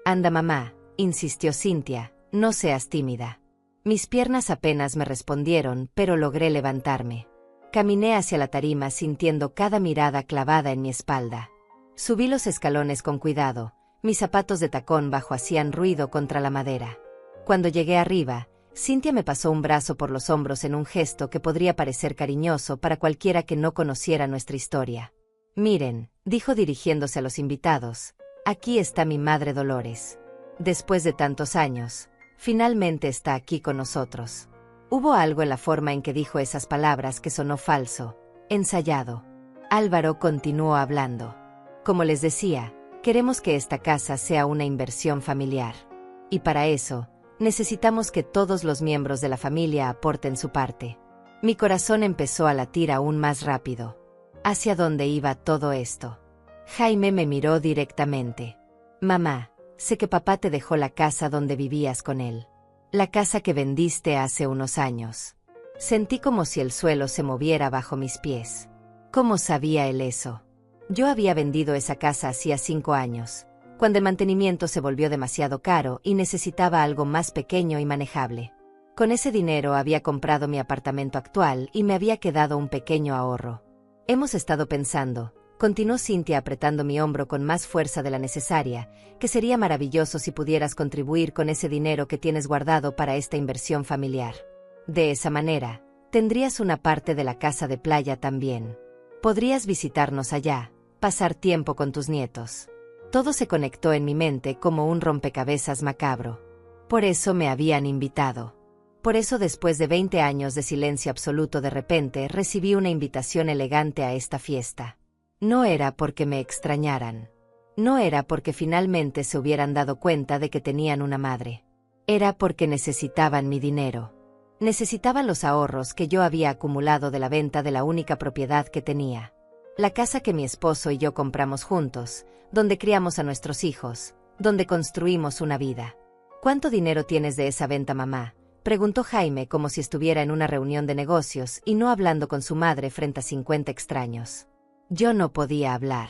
Anda, mamá, insistió Cynthia, no seas tímida. Mis piernas apenas me respondieron, pero logré levantarme. Caminé hacia la tarima sintiendo cada mirada clavada en mi espalda. Subí los escalones con cuidado, mis zapatos de tacón bajo hacían ruido contra la madera. Cuando llegué arriba, Cynthia me pasó un brazo por los hombros en un gesto que podría parecer cariñoso para cualquiera que no conociera nuestra historia. Miren, dijo dirigiéndose a los invitados, aquí está mi madre Dolores. Después de tantos años, finalmente está aquí con nosotros. Hubo algo en la forma en que dijo esas palabras que sonó falso, ensayado. Álvaro continuó hablando. Como les decía, queremos que esta casa sea una inversión familiar. Y para eso, necesitamos que todos los miembros de la familia aporten su parte. Mi corazón empezó a latir aún más rápido. ¿Hacia dónde iba todo esto? Jaime me miró directamente. Mamá, sé que papá te dejó la casa donde vivías con él. La casa que vendiste hace unos años. Sentí como si el suelo se moviera bajo mis pies. ¿Cómo sabía él eso? Yo había vendido esa casa hacía 5 años, cuando el mantenimiento se volvió demasiado caro y necesitaba algo más pequeño y manejable. Con ese dinero había comprado mi apartamento actual y me había quedado un pequeño ahorro. Hemos estado pensando, continuó Cynthia apretando mi hombro con más fuerza de la necesaria, que sería maravilloso si pudieras contribuir con ese dinero que tienes guardado para esta inversión familiar. De esa manera, tendrías una parte de la casa de playa también. Podrías visitarnos allá, pasar tiempo con tus nietos. Todo se conectó en mi mente como un rompecabezas macabro. Por eso me habían invitado. Por eso después de 20 años de silencio absoluto de repente recibí una invitación elegante a esta fiesta. No era porque me extrañaran. No era porque finalmente se hubieran dado cuenta de que tenían una madre. Era porque necesitaban mi dinero. Necesitaban los ahorros que yo había acumulado de la venta de la única propiedad que tenía. La casa que mi esposo y yo compramos juntos, donde criamos a nuestros hijos, donde construimos una vida. ¿Cuánto dinero tienes de esa venta, mamá?, preguntó Jaime como si estuviera en una reunión de negocios y no hablando con su madre frente a 50 extraños. Yo no podía hablar.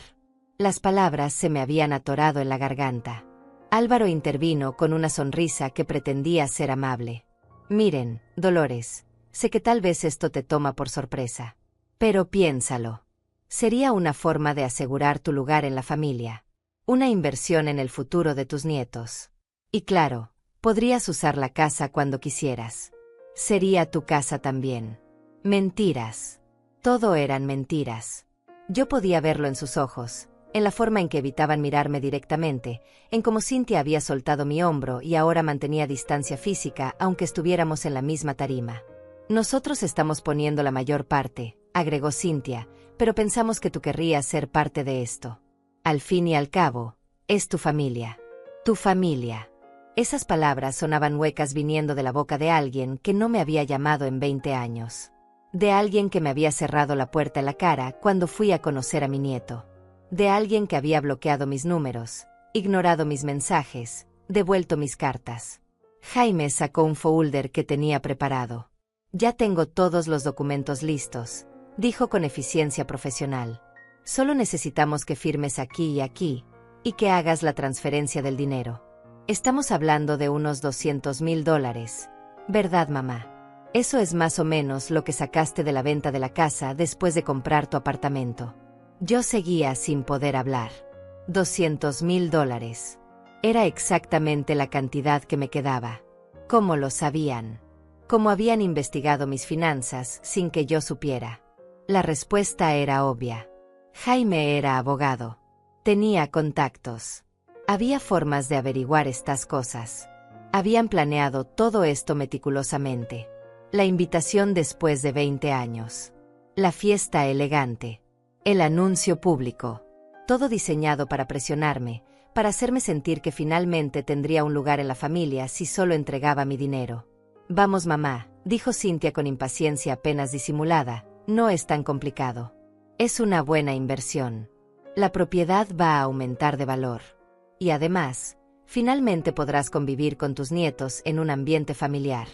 Las palabras se me habían atorado en la garganta. Álvaro intervino con una sonrisa que pretendía ser amable. Miren, Dolores, sé que tal vez esto te toma por sorpresa. Pero piénsalo. Sería una forma de asegurar tu lugar en la familia. Una inversión en el futuro de tus nietos. Y claro, podrías usar la casa cuando quisieras. Sería tu casa también. Mentiras. Todo eran mentiras. Yo podía verlo en sus ojos, en la forma en que evitaban mirarme directamente, en cómo Cynthia había soltado mi hombro y ahora mantenía distancia física aunque estuviéramos en la misma tarima. Nosotros estamos poniendo la mayor parte, agregó Cynthia, pero pensamos que tú querrías ser parte de esto. Al fin y al cabo, es tu familia. Tu familia. Esas palabras sonaban huecas viniendo de la boca de alguien que no me había llamado en 20 años. De alguien que me había cerrado la puerta en la cara cuando fui a conocer a mi nieto. De alguien que había bloqueado mis números, ignorado mis mensajes, devuelto mis cartas. Jaime sacó un folder que tenía preparado. Ya tengo todos los documentos listos, dijo con eficiencia profesional. Solo necesitamos que firmes aquí y aquí, y que hagas la transferencia del dinero. Estamos hablando de unos $200,000, ¿verdad, mamá? Eso es más o menos lo que sacaste de la venta de la casa después de comprar tu apartamento. Yo seguía sin poder hablar. $200,000. Era exactamente la cantidad que me quedaba. ¿Cómo lo sabían? ¿Cómo habían investigado mis finanzas sin que yo supiera? La respuesta era obvia. Jaime era abogado. Tenía contactos. Había formas de averiguar estas cosas. Habían planeado todo esto meticulosamente. La invitación después de 20 años. La fiesta elegante. El anuncio público. Todo diseñado para presionarme, para hacerme sentir que finalmente tendría un lugar en la familia si solo entregaba mi dinero. Vamos, mamá, dijo Cynthia con impaciencia apenas disimulada, no es tan complicado. Es una buena inversión. La propiedad va a aumentar de valor. Y además, finalmente podrás convivir con tus nietos en un ambiente familiar.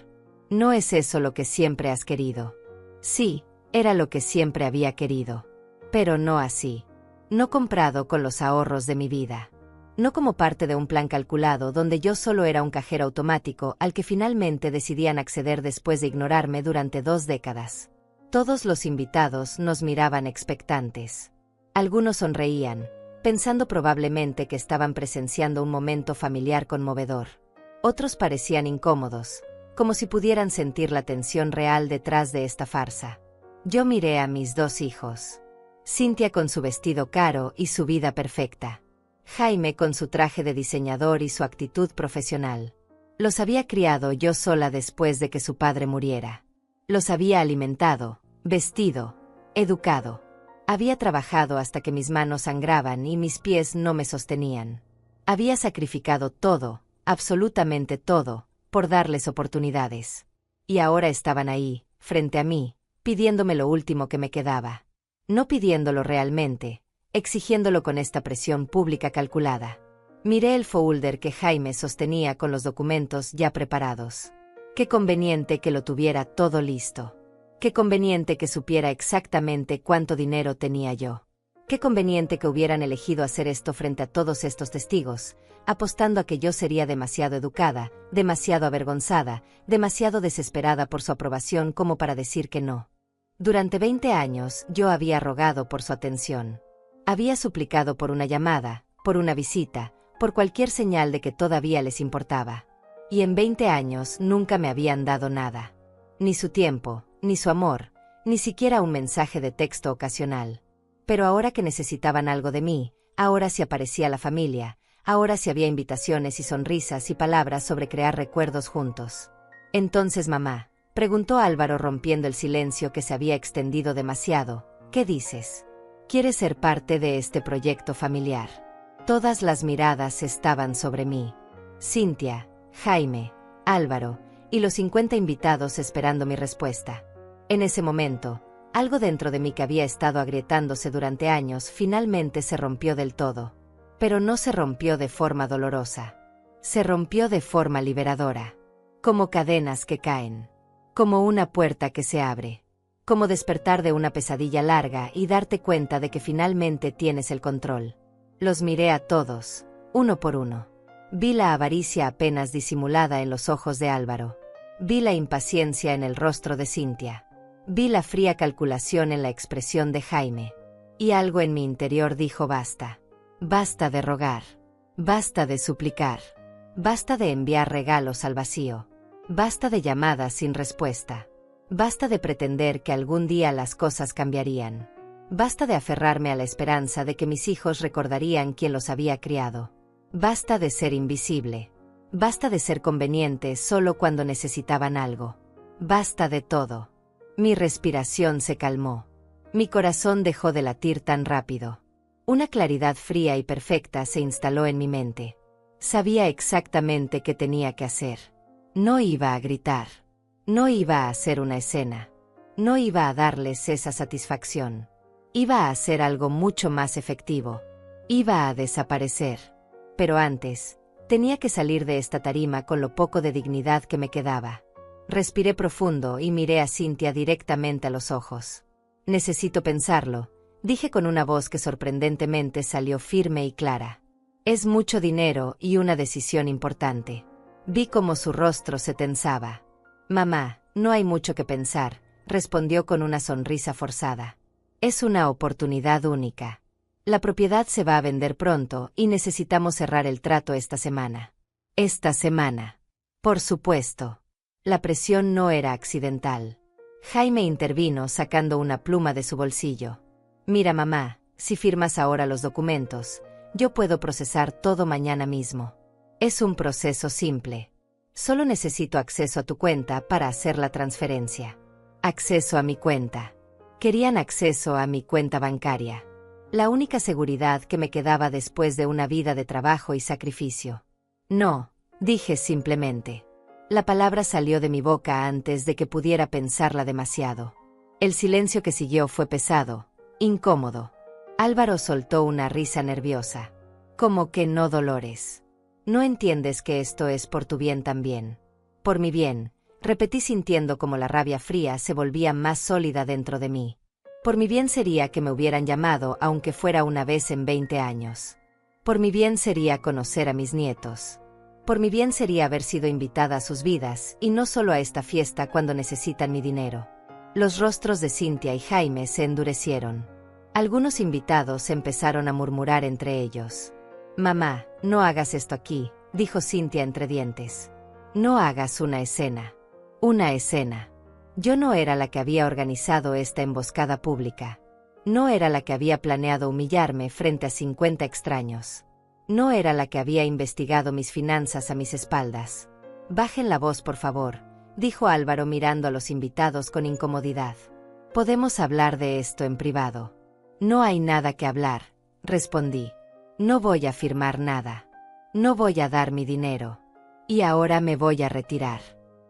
¿No es eso lo que siempre has querido? Sí, era lo que siempre había querido. Pero no así. No comprado con los ahorros de mi vida. No como parte de un plan calculado donde yo solo era un cajero automático al que finalmente decidían acceder después de ignorarme durante 2 décadas. Todos los invitados nos miraban expectantes. Algunos sonreían, pensando probablemente que estaban presenciando un momento familiar conmovedor. Otros parecían incómodos, como si pudieran sentir la tensión real detrás de esta farsa. Yo miré a mis 2 hijos. Cynthia con su vestido caro y su vida perfecta. Jaime con su traje de diseñador y su actitud profesional. Los había criado yo sola después de que su padre muriera. Los había alimentado, vestido, educado. Había trabajado hasta que mis manos sangraban y mis pies no me sostenían. Había sacrificado todo, absolutamente todo, por darles oportunidades. Y ahora estaban ahí, frente a mí, pidiéndome lo último que me quedaba. No pidiéndolo realmente, exigiéndolo con esta presión pública calculada. Miré el folder que Jaime sostenía con los documentos ya preparados. Qué conveniente que lo tuviera todo listo. Qué conveniente que supiera exactamente cuánto dinero tenía yo. Qué conveniente que hubieran elegido hacer esto frente a todos estos testigos, apostando a que yo sería demasiado educada, demasiado avergonzada, demasiado desesperada por su aprobación como para decir que no. Durante 20 años yo había rogado por su atención. Había suplicado por una llamada, por una visita, por cualquier señal de que todavía les importaba. Y en 20 años nunca me habían dado nada. Ni su tiempo, ni su amor, ni siquiera un mensaje de texto ocasional. Pero ahora que necesitaban algo de mí, ahora sí aparecía la familia, ahora sí había invitaciones y sonrisas y palabras sobre crear recuerdos juntos. Entonces mamá, preguntó Álvaro rompiendo el silencio que se había extendido demasiado, ¿qué dices? ¿Quieres ser parte de este proyecto familiar? Todas las miradas estaban sobre mí. Cynthia, Jaime, Álvaro, y los 50 invitados esperando mi respuesta. En ese momento, algo dentro de mí que había estado agrietándose durante años finalmente se rompió del todo. Pero no se rompió de forma dolorosa. Se rompió de forma liberadora. Como cadenas que caen. Como una puerta que se abre. Como despertar de una pesadilla larga y darte cuenta de que finalmente tienes el control. Los miré a todos, uno por uno. Vi la avaricia apenas disimulada en los ojos de Álvaro. Vi la impaciencia en el rostro de Cynthia. Vi la fría calculación en la expresión de Jaime. Y algo en mi interior dijo basta. Basta de rogar. Basta de suplicar. Basta de enviar regalos al vacío. Basta de llamadas sin respuesta. Basta de pretender que algún día las cosas cambiarían. Basta de aferrarme a la esperanza de que mis hijos recordarían quién los había criado. Basta de ser invisible. Basta de ser conveniente solo cuando necesitaban algo. Basta de todo. Mi respiración se calmó. Mi corazón dejó de latir tan rápido. Una claridad fría y perfecta se instaló en mi mente. Sabía exactamente qué tenía que hacer. No iba a gritar. No iba a hacer una escena. No iba a darles esa satisfacción. Iba a hacer algo mucho más efectivo. Iba a desaparecer. Pero antes, tenía que salir de esta tarima con lo poco de dignidad que me quedaba. Respiré profundo y miré a Cynthia directamente a los ojos. Necesito pensarlo, dije con una voz que sorprendentemente salió firme y clara. Es mucho dinero y una decisión importante. Vi cómo su rostro se tensaba. Mamá, no hay mucho que pensar, respondió con una sonrisa forzada. Es una oportunidad única. La propiedad se va a vender pronto y necesitamos cerrar el trato esta semana. Esta semana. Por supuesto. La presión no era accidental. Jaime intervino sacando una pluma de su bolsillo. Mira mamá, si firmas ahora los documentos, yo puedo procesar todo mañana mismo. Es un proceso simple. Solo necesito acceso a tu cuenta para hacer la transferencia. Acceso a mi cuenta. Querían acceso a mi cuenta bancaria. La única seguridad que me quedaba después de una vida de trabajo y sacrificio. No, dije simplemente. La palabra salió de mi boca antes de que pudiera pensarla demasiado. El silencio que siguió fue pesado, incómodo. Álvaro soltó una risa nerviosa. Como que no, Dolores. ¿No entiendes que esto es por tu bien también? Por mi bien, repetí sintiendo como la rabia fría se volvía más sólida dentro de mí. Por mi bien sería que me hubieran llamado aunque fuera una vez en 20 años. Por mi bien sería conocer a mis nietos. Por mi bien sería haber sido invitada a sus vidas, y no solo a esta fiesta cuando necesitan mi dinero. Los rostros de Cynthia y Jaime se endurecieron. Algunos invitados empezaron a murmurar entre ellos. «Mamá, no hagas esto aquí», dijo Cynthia entre dientes. «No hagas una escena». Una escena. Yo no era la que había organizado esta emboscada pública. No era la que había planeado humillarme frente a 50 extraños. No era la que había investigado mis finanzas a mis espaldas. «Bajen la voz, por favor», dijo Álvaro mirando a los invitados con incomodidad. «Podemos hablar de esto en privado». «No hay nada que hablar», respondí. «No voy a firmar nada. No voy a dar mi dinero. Y ahora me voy a retirar».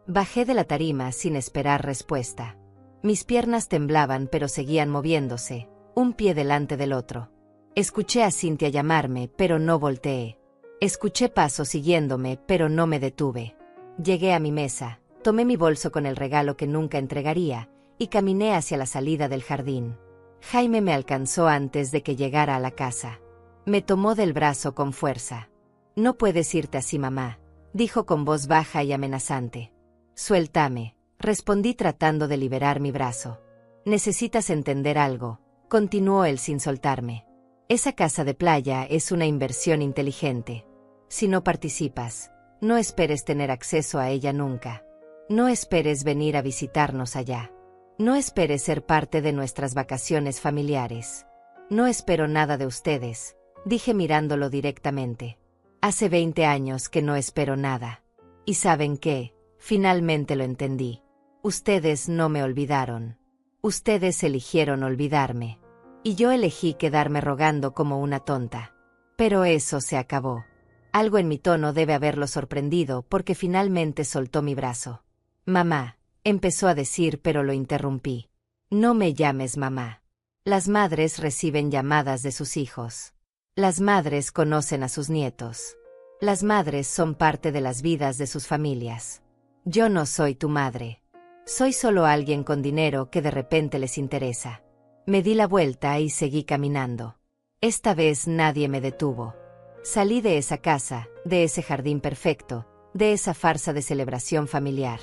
Bajé de la tarima sin esperar respuesta. Mis piernas temblaban pero seguían moviéndose, un pie delante del otro. Escuché a Cynthia llamarme, pero no volteé. Escuché pasos siguiéndome, pero no me detuve. Llegué a mi mesa, tomé mi bolso con el regalo que nunca entregaría, y caminé hacia la salida del jardín. Jaime me alcanzó antes de que llegara a la casa. Me tomó del brazo con fuerza. «No puedes irte así, mamá», dijo con voz baja y amenazante. «Suéltame», respondí tratando de liberar mi brazo. «Necesitas entender algo», continuó él sin soltarme. «Esa casa de playa es una inversión inteligente. Si no participas, no esperes tener acceso a ella nunca. No esperes venir a visitarnos allá. No esperes ser parte de nuestras vacaciones familiares. No espero nada de ustedes», dije mirándolo directamente. «Hace 20 años que no espero nada. ¿Y saben qué? Finalmente lo entendí. Ustedes no me olvidaron. Ustedes eligieron olvidarme. Y yo elegí quedarme rogando como una tonta. Pero eso se acabó». Algo en mi tono debe haberlo sorprendido porque finalmente soltó mi brazo. «Mamá», empezó a decir, pero lo interrumpí. «No me llames mamá. Las madres reciben llamadas de sus hijos. Las madres conocen a sus nietos. Las madres son parte de las vidas de sus familias. Yo no soy tu madre. Soy solo alguien con dinero que de repente les interesa». Me di la vuelta y seguí caminando. Esta vez nadie me detuvo. Salí de esa casa, de ese jardín perfecto, de esa farsa de celebración familiar.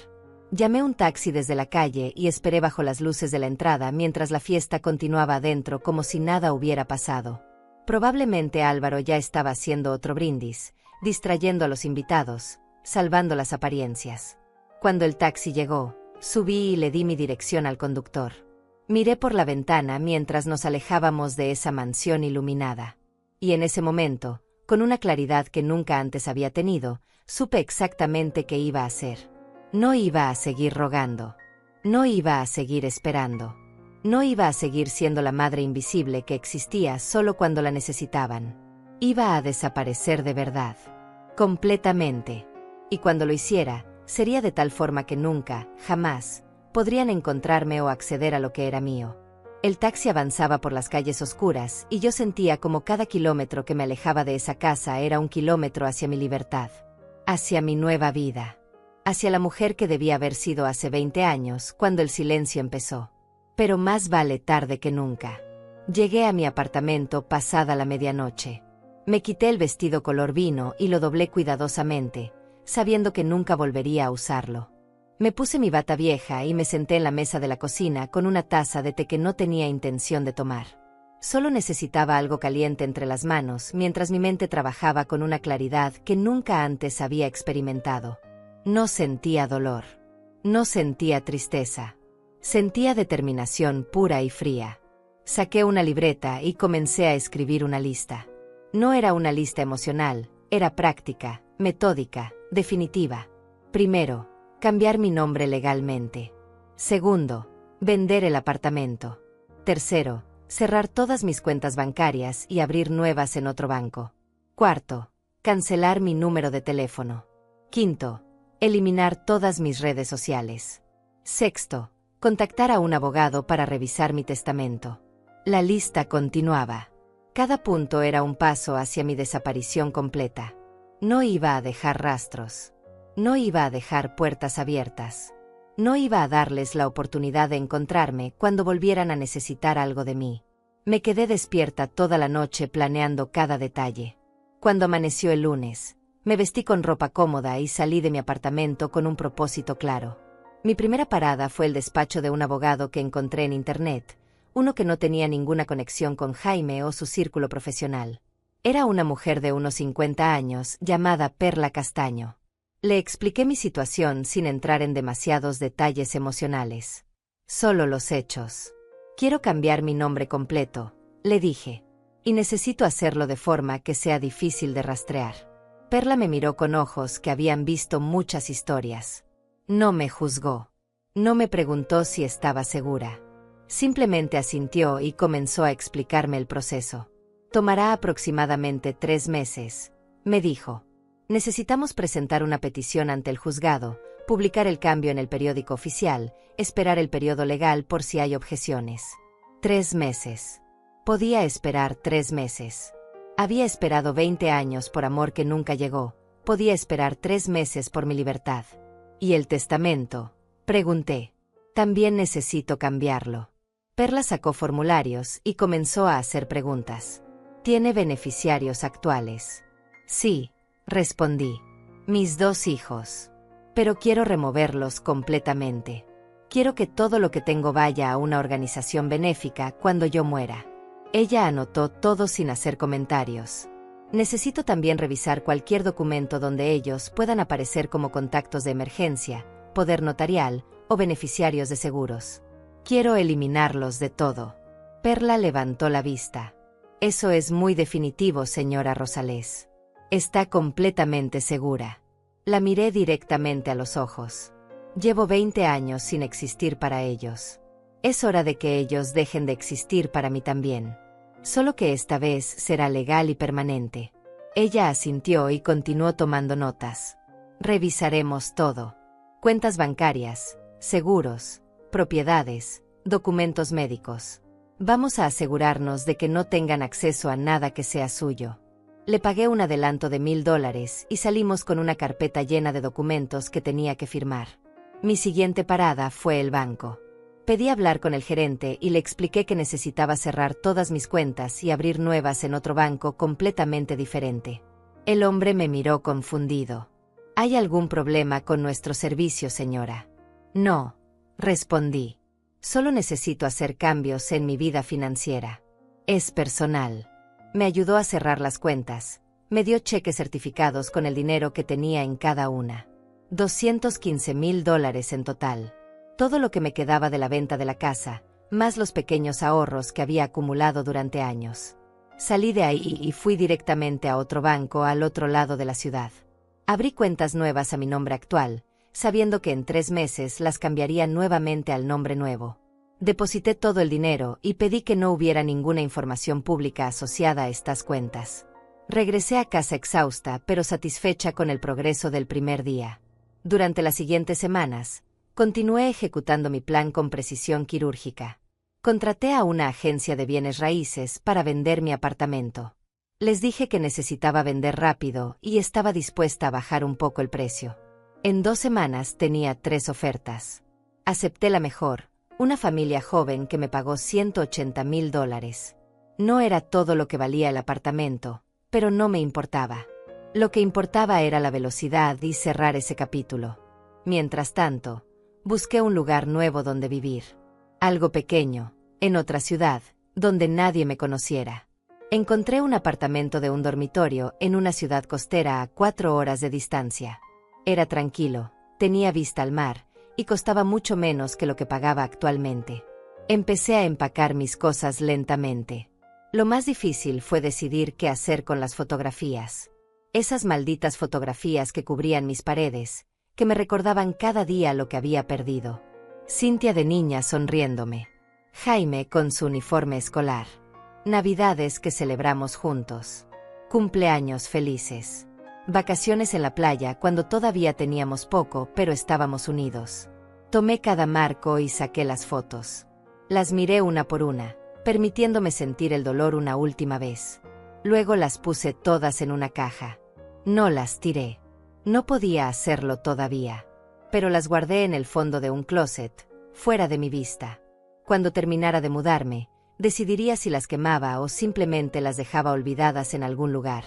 Llamé un taxi desde la calle y esperé bajo las luces de la entrada mientras la fiesta continuaba adentro como si nada hubiera pasado. Probablemente Álvaro ya estaba haciendo otro brindis, distrayendo a los invitados, salvando las apariencias. Cuando el taxi llegó, subí y le di mi dirección al conductor. Miré por la ventana mientras nos alejábamos de esa mansión iluminada. Y en ese momento, con una claridad que nunca antes había tenido, supe exactamente qué iba a hacer. No iba a seguir rogando. No iba a seguir esperando. No iba a seguir siendo la madre invisible que existía solo cuando la necesitaban. Iba a desaparecer de verdad. Completamente. Y cuando lo hiciera, sería de tal forma que nunca, jamás, podrían encontrarme o acceder a lo que era mío. El taxi avanzaba por las calles oscuras y yo sentía como cada kilómetro que me alejaba de esa casa era un kilómetro hacia mi libertad. Hacia mi nueva vida. Hacia la mujer que debía haber sido hace 20 años, cuando el silencio empezó. Pero más vale tarde que nunca. Llegué a mi apartamento pasada la medianoche. Me quité el vestido color vino y lo doblé cuidadosamente, sabiendo que nunca volvería a usarlo. Me puse mi bata vieja y me senté en la mesa de la cocina con una taza de té que no tenía intención de tomar. Solo necesitaba algo caliente entre las manos mientras mi mente trabajaba con una claridad que nunca antes había experimentado. No sentía dolor. No sentía tristeza. Sentía determinación pura y fría. Saqué una libreta y comencé a escribir una lista. No era una lista emocional, era práctica, metódica, definitiva. Primero, cambiar mi nombre legalmente. Segundo, vender el apartamento. Tercero, cerrar todas mis cuentas bancarias y abrir nuevas en otro banco. Cuarto, cancelar mi número de teléfono. Quinto, eliminar todas mis redes sociales. Sexto, contactar a un abogado para revisar mi testamento. La lista continuaba. Cada punto era un paso hacia mi desaparición completa. No iba a dejar rastros. No iba a dejar puertas abiertas. No iba a darles la oportunidad de encontrarme cuando volvieran a necesitar algo de mí. Me quedé despierta toda la noche planeando cada detalle. Cuando amaneció el lunes, me vestí con ropa cómoda y salí de mi apartamento con un propósito claro. Mi primera parada fue el despacho de un abogado que encontré en internet, uno que no tenía ninguna conexión con Jaime o su círculo profesional. Era una mujer de unos 50 años, llamada Perla Castaño. Le expliqué mi situación sin entrar en demasiados detalles emocionales. Solo los hechos. Quiero cambiar mi nombre completo, le dije. Y necesito hacerlo de forma que sea difícil de rastrear. Perla me miró con ojos que habían visto muchas historias. No me juzgó. No me preguntó si estaba segura. Simplemente asintió y comenzó a explicarme el proceso. Tomará aproximadamente 3 meses, me dijo. Necesitamos presentar una petición ante el juzgado, publicar el cambio en el periódico oficial, esperar el periodo legal por si hay objeciones. 3 meses. Podía esperar 3 meses. Había esperado 20 años por amor que nunca llegó. Podía esperar 3 meses por mi libertad. ¿Y el testamento?, pregunté. También necesito cambiarlo. Perla sacó formularios y comenzó a hacer preguntas. ¿Tiene beneficiarios actuales? Sí, respondí. Mis 2 hijos. Pero quiero removerlos completamente. Quiero que todo lo que tengo vaya a una organización benéfica cuando yo muera. Ella anotó todo sin hacer comentarios. Necesito también revisar cualquier documento donde ellos puedan aparecer como contactos de emergencia, poder notarial o beneficiarios de seguros. Quiero eliminarlos de todo. Perla levantó la vista. Eso es muy definitivo, señora Rosales. Está completamente segura. La miré directamente a los ojos. Llevo 20 años sin existir para ellos. Es hora de que ellos dejen de existir para mí también. Solo que esta vez será legal y permanente. Ella asintió y continuó tomando notas. Revisaremos todo. Cuentas bancarias, seguros, propiedades, documentos médicos. Vamos a asegurarnos de que no tengan acceso a nada que sea suyo. Le pagué un adelanto de $1000 y salimos con una carpeta llena de documentos que tenía que firmar. Mi siguiente parada fue el banco. Pedí hablar con el gerente y le expliqué que necesitaba cerrar todas mis cuentas y abrir nuevas en otro banco completamente diferente. El hombre me miró confundido. ¿Hay algún problema con nuestro servicio, señora? No, respondí. Solo necesito hacer cambios en mi vida financiera. Es personal. Me ayudó a cerrar las cuentas. Me dio cheques certificados con el dinero que tenía en cada una. $215,000 en total. Todo lo que me quedaba de la venta de la casa, más los pequeños ahorros que había acumulado durante años. Salí de ahí y fui directamente a otro banco al otro lado de la ciudad. Abrí cuentas nuevas a mi nombre actual, sabiendo que en 3 meses las cambiaría nuevamente al nombre nuevo. Deposité todo el dinero y pedí que no hubiera ninguna información pública asociada a estas cuentas. Regresé a casa exhausta pero satisfecha con el progreso del primer día. Durante las siguientes semanas, continué ejecutando mi plan con precisión quirúrgica. Contraté a una agencia de bienes raíces para vender mi apartamento. Les dije que necesitaba vender rápido y estaba dispuesta a bajar un poco el precio. En 2 semanas tenía 3 ofertas. Acepté la mejor, una familia joven que me pagó $180,000. No era todo lo que valía el apartamento, pero no me importaba. Lo que importaba era la velocidad y cerrar ese capítulo. Mientras tanto, busqué un lugar nuevo donde vivir. Algo pequeño, en otra ciudad, donde nadie me conociera. Encontré un apartamento de un dormitorio en una ciudad costera a 4 horas de distancia. Era tranquilo, tenía vista al mar, y costaba mucho menos que lo que pagaba actualmente. Empecé a empacar mis cosas lentamente. Lo más difícil fue decidir qué hacer con las fotografías. Esas malditas fotografías que cubrían mis paredes, que me recordaban cada día lo que había perdido. Cintia de niña sonriéndome. Jaime con su uniforme escolar. Navidades que celebramos juntos. Cumpleaños felices. Vacaciones en la playa cuando todavía teníamos poco pero estábamos unidos. Tomé cada marco y saqué las fotos. Las miré una por una, permitiéndome sentir el dolor una última vez. Luego las puse todas en una caja. No las tiré. No podía hacerlo todavía. Pero las guardé en el fondo de un closet, fuera de mi vista. Cuando terminara de mudarme, decidiría si las quemaba o simplemente las dejaba olvidadas en algún lugar.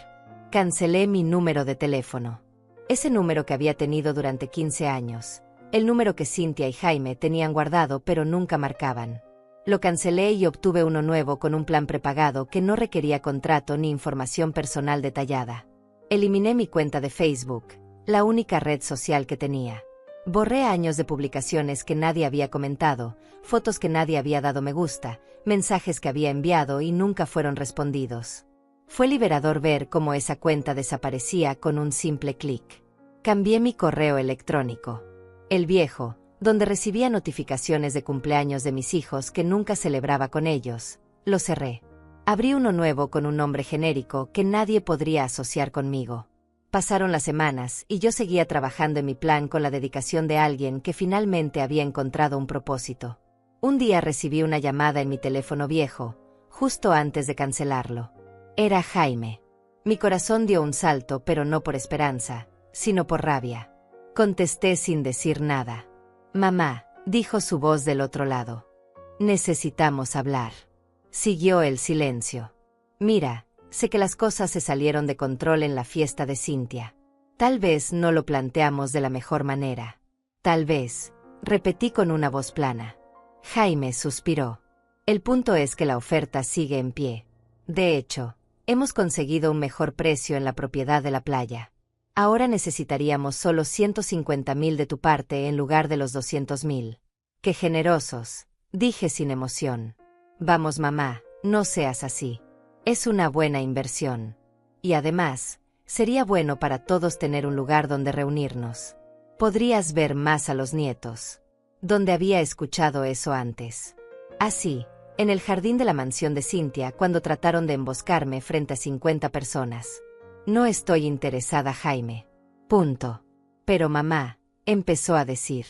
Cancelé mi número de teléfono. Ese número que había tenido durante 15 años. El número que Cynthia y Jaime tenían guardado pero nunca marcaban. Lo cancelé y obtuve uno nuevo con un plan prepagado que no requería contrato ni información personal detallada. Eliminé mi cuenta de Facebook, la única red social que tenía. Borré años de publicaciones que nadie había comentado, fotos que nadie había dado me gusta, mensajes que había enviado y nunca fueron respondidos. Fue liberador ver cómo esa cuenta desaparecía con un simple clic. Cambié mi correo electrónico. El viejo, donde recibía notificaciones de cumpleaños de mis hijos que nunca celebraba con ellos, lo cerré. Abrí uno nuevo con un nombre genérico que nadie podría asociar conmigo. Pasaron las semanas y yo seguía trabajando en mi plan con la dedicación de alguien que finalmente había encontrado un propósito. Un día recibí una llamada en mi teléfono viejo, justo antes de cancelarlo. Era Jaime. Mi corazón dio un salto, pero no por esperanza, sino por rabia. Contesté sin decir nada. «Mamá», dijo su voz del otro lado. «Necesitamos hablar». Siguió el silencio. «Mira, sé que las cosas se salieron de control en la fiesta de Cynthia. Tal vez no lo planteamos de la mejor manera. Tal vez», repetí con una voz plana. Jaime suspiró. «El punto es que la oferta sigue en pie. De hecho, hemos conseguido un mejor precio en la propiedad de la playa. Ahora necesitaríamos solo 150.000 de tu parte en lugar de los 200.000. ¡Qué generosos!», dije sin emoción. «Vamos, mamá, no seas así. Es una buena inversión. Y además, sería bueno para todos tener un lugar donde reunirnos. Podrías ver más a los nietos». ¿Dónde había escuchado eso antes? Así, en el jardín de la mansión de Cynthia cuando trataron de emboscarme frente a 50 personas. «No estoy interesada, Jaime. Punto». «Pero mamá», empezó a decir.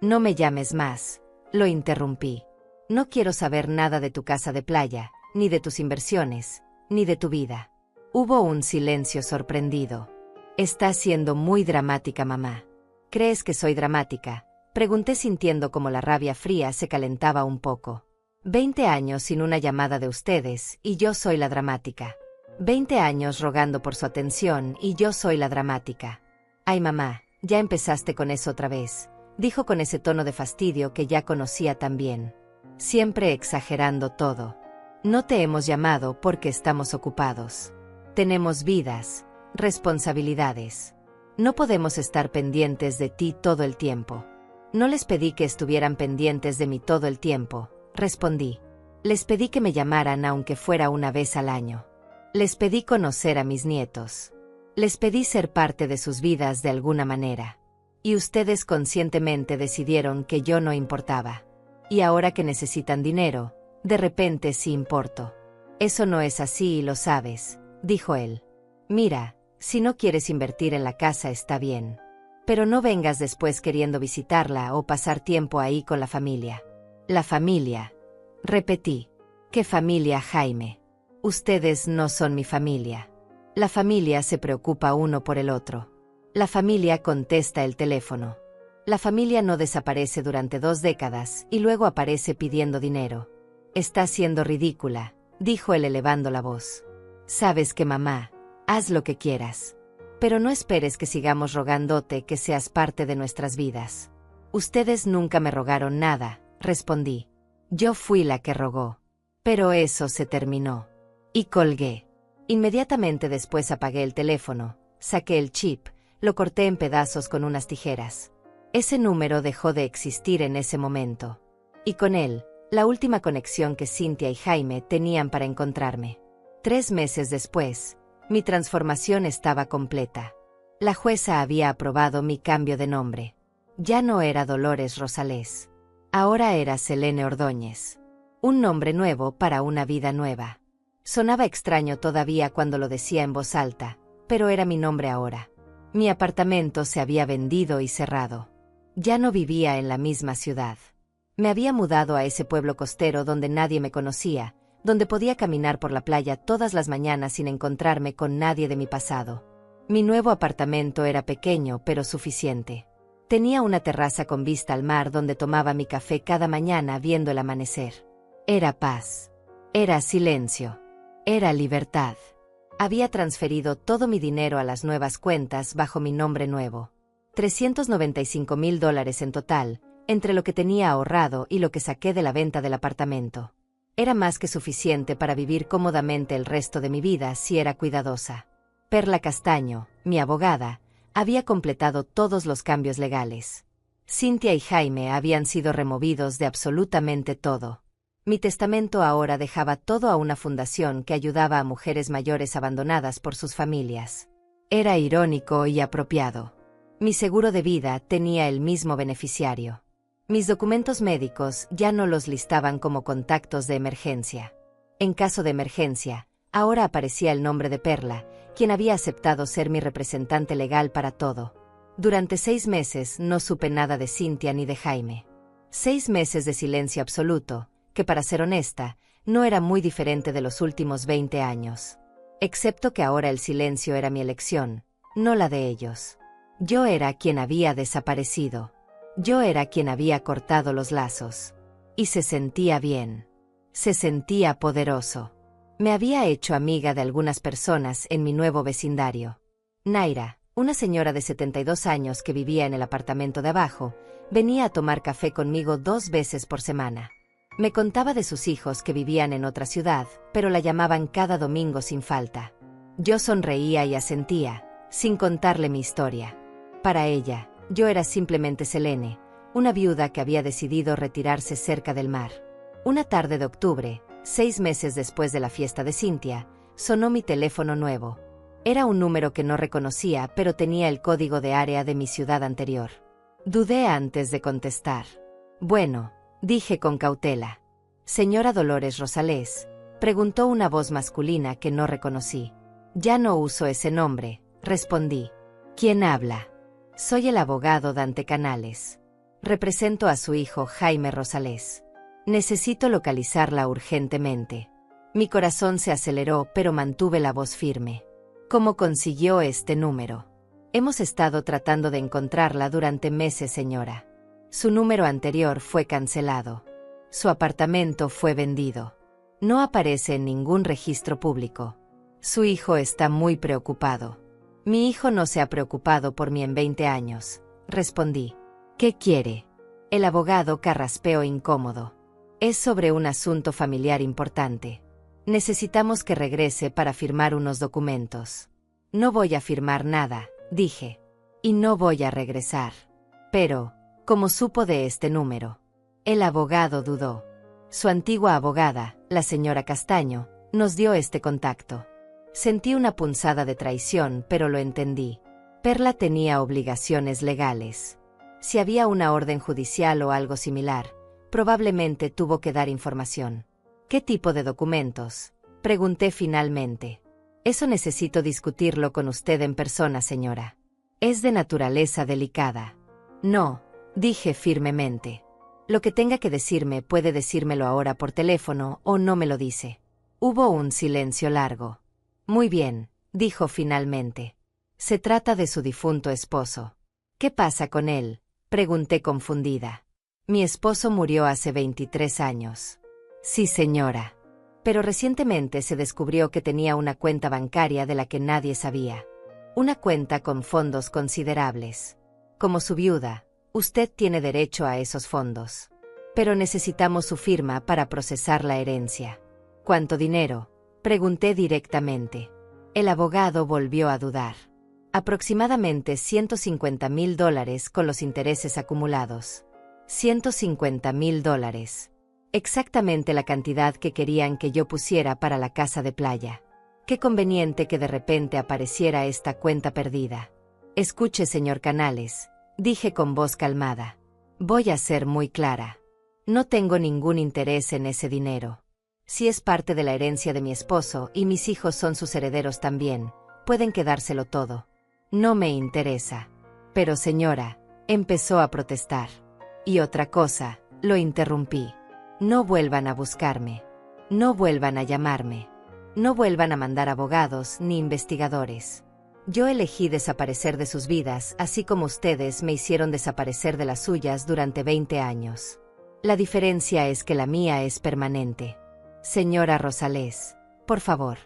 «No me llames más», lo interrumpí. «No quiero saber nada de tu casa de playa, ni de tus inversiones, ni de tu vida». Hubo un silencio sorprendido. «Estás siendo muy dramática, mamá». «¿Crees que soy dramática?», pregunté sintiendo como la rabia fría se calentaba un poco. 20 años sin una llamada de ustedes y yo soy la dramática. 20 años rogando por su atención y yo soy la dramática. «Ay, mamá, ya empezaste con eso otra vez», dijo con ese tono de fastidio que ya conocía tan bien. «Siempre exagerando todo. No te hemos llamado porque estamos ocupados. Tenemos vidas, responsabilidades. No podemos estar pendientes de ti todo el tiempo». «No les pedí que estuvieran pendientes de mí todo el tiempo», respondí. «Les pedí que me llamaran aunque fuera una vez al año. Les pedí conocer a mis nietos. Les pedí ser parte de sus vidas de alguna manera. Y ustedes conscientemente decidieron que yo no importaba. Y ahora que necesitan dinero, de repente sí importo». «Eso no es así y lo sabes», dijo él. «Mira, si no quieres invertir en la casa está bien. Pero no vengas después queriendo visitarla o pasar tiempo ahí con la familia». «La familia», repetí. «¿Qué familia, Jaime? Ustedes no son mi familia. La familia se preocupa uno por el otro. La familia contesta el teléfono. La familia no desaparece durante 2 décadas y luego aparece pidiendo dinero». «Estás siendo ridícula», dijo él elevando la voz. «Sabes que mamá, haz lo que quieras. Pero no esperes que sigamos rogándote que seas parte de nuestras vidas». «Ustedes nunca me rogaron nada», respondí. «Yo fui la que rogó. Pero eso se terminó». Y colgué. Inmediatamente después apagué el teléfono, saqué el chip, lo corté en pedazos con unas tijeras. Ese número dejó de existir en ese momento. Y con él, la última conexión que Cynthia y Jaime tenían para encontrarme. 3 meses después, mi transformación estaba completa. La jueza había aprobado mi cambio de nombre. Ya no era Dolores Rosales. Ahora era Selene Ordóñez. Un nombre nuevo para una vida nueva. Sonaba extraño todavía cuando lo decía en voz alta, pero era mi nombre ahora. Mi apartamento se había vendido y cerrado. Ya no vivía en la misma ciudad. Me había mudado a ese pueblo costero donde nadie me conocía, donde podía caminar por la playa todas las mañanas sin encontrarme con nadie de mi pasado. Mi nuevo apartamento era pequeño pero suficiente. Tenía una terraza con vista al mar donde tomaba mi café cada mañana viendo el amanecer. Era paz. Era silencio. Era libertad. Había transferido todo mi dinero a las nuevas cuentas bajo mi nombre nuevo. $395,000 en total, entre lo que tenía ahorrado y lo que saqué de la venta del apartamento. Era más que suficiente para vivir cómodamente el resto de mi vida si era cuidadosa. Perla Castaño, mi abogada, había completado todos los cambios legales. Cynthia y Jaime habían sido removidos de absolutamente todo. Mi testamento ahora dejaba todo a una fundación que ayudaba a mujeres mayores abandonadas por sus familias. Era irónico y apropiado. Mi seguro de vida tenía el mismo beneficiario. Mis documentos médicos ya no los listaban como contactos de emergencia. En caso de emergencia, ahora aparecía el nombre de Perla, quien había aceptado ser mi representante legal para todo. Durante 6 meses no supe nada de Cynthia ni de Jaime. 6 meses de silencio absoluto, que para ser honesta, no era muy diferente de los últimos 20 años. Excepto que ahora el silencio era mi elección, no la de ellos. Yo era quien había desaparecido. Yo era quien había cortado los lazos. Y se sentía bien. Se sentía poderoso. Me había hecho amiga de algunas personas en mi nuevo vecindario. Naira, una señora de 72 años que vivía en el apartamento de abajo, venía a tomar café conmigo 2 veces por semana. Me contaba de sus hijos que vivían en otra ciudad, pero la llamaban cada domingo sin falta. Yo sonreía y asentía, sin contarle mi historia. Para ella, yo era simplemente Selene, una viuda que había decidido retirarse cerca del mar. Una tarde de octubre, 6 meses después de la fiesta de Cynthia, sonó mi teléfono nuevo. Era un número que no reconocía, pero tenía el código de área de mi ciudad anterior. Dudé antes de contestar. Bueno, dije con cautela. Señora Dolores Rosales, preguntó una voz masculina que no reconocí. Ya no uso ese nombre, respondí. ¿Quién habla? Soy el abogado Dante Canales. Represento a su hijo Jaime Rosales. Necesito localizarla urgentemente. Mi corazón se aceleró, pero mantuve la voz firme. ¿Cómo consiguió este número? Hemos estado tratando de encontrarla durante meses, señora. Su número anterior fue cancelado. Su apartamento fue vendido. No aparece en ningún registro público. Su hijo está muy preocupado. Mi hijo no se ha preocupado por mí en 20 años, respondí. ¿Qué quiere? El abogado carraspeó incómodo. Es sobre un asunto familiar importante. Necesitamos que regrese para firmar unos documentos. No voy a firmar nada, dije. Y no voy a regresar. Pero, ¿cómo supo de este número? El abogado dudó. Su antigua abogada, la señora Castaño, nos dio este contacto. Sentí una punzada de traición, pero lo entendí. Perla tenía obligaciones legales. Si había una orden judicial o algo similar, probablemente tuvo que dar información. ¿Qué tipo de documentos? Pregunté finalmente. Eso necesito discutirlo con usted en persona, señora. Es de naturaleza delicada. No, dije firmemente. Lo que tenga que decirme puede decírmelo ahora por teléfono o no me lo dice. Hubo un silencio largo. Muy bien, dijo finalmente. Se trata de su difunto esposo. ¿Qué pasa con él? Pregunté confundida. Mi esposo murió hace 23 años. Sí, señora. Pero recientemente se descubrió que tenía una cuenta bancaria de la que nadie sabía. Una cuenta con fondos considerables. Como su viuda, usted tiene derecho a esos fondos. Pero necesitamos su firma para procesar la herencia. ¿Cuánto dinero? Pregunté directamente. El abogado volvió a dudar. Aproximadamente $150,000 con los intereses acumulados. $150,000. Exactamente la cantidad que querían que yo pusiera para la casa de playa. Qué conveniente que de repente apareciera esta cuenta perdida. Escuche, señor Canales, dije con voz calmada. Voy a ser muy clara. No tengo ningún interés en ese dinero. Si es parte de la herencia de mi esposo y mis hijos son sus herederos también, pueden quedárselo todo. No me interesa. Pero señora, empezó a protestar. Y otra cosa, lo interrumpí. No vuelvan a buscarme. No vuelvan a llamarme. No vuelvan a mandar abogados ni investigadores. Yo elegí desaparecer de sus vidas, así como ustedes me hicieron desaparecer de las suyas durante 20 años. La diferencia es que la mía es permanente. Señora Rosales, por favor.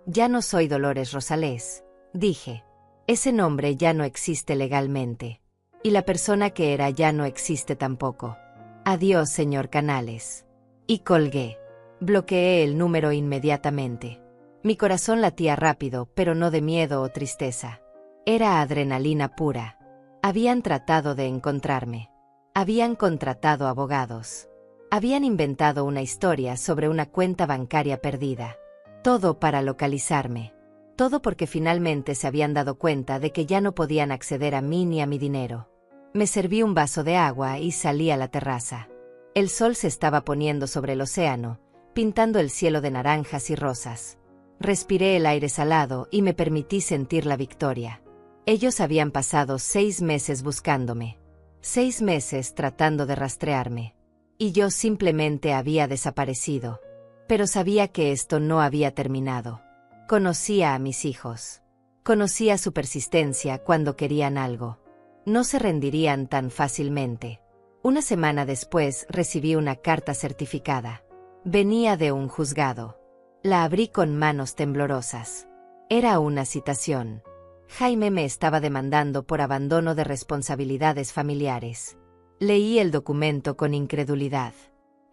Ya no soy Dolores Rosales, dije. Ese nombre ya no existe legalmente. Y la persona que era ya no existe tampoco. Adiós, señor Canales. Y colgué. Bloqueé el número inmediatamente. Mi corazón latía rápido, pero no de miedo o tristeza. Era adrenalina pura. Habían tratado de encontrarme. Habían contratado abogados. Habían inventado una historia sobre una cuenta bancaria perdida. Todo para localizarme. Todo porque finalmente se habían dado cuenta de que ya no podían acceder a mí ni a mi dinero. Me serví un vaso de agua y salí a la terraza. El sol se estaba poniendo sobre el océano, pintando el cielo de naranjas y rosas. Respiré el aire salado y me permití sentir la victoria. Ellos habían pasado 6 meses buscándome. 6 meses tratando de rastrearme. Y yo simplemente había desaparecido. Pero sabía que esto no había terminado. Conocía a mis hijos. Conocía su persistencia cuando querían algo. No se rendirían tan fácilmente. Una semana después recibí una carta certificada. Venía de un juzgado. La abrí con manos temblorosas. Era una citación. Jaime me estaba demandando por abandono de responsabilidades familiares. Leí el documento con incredulidad.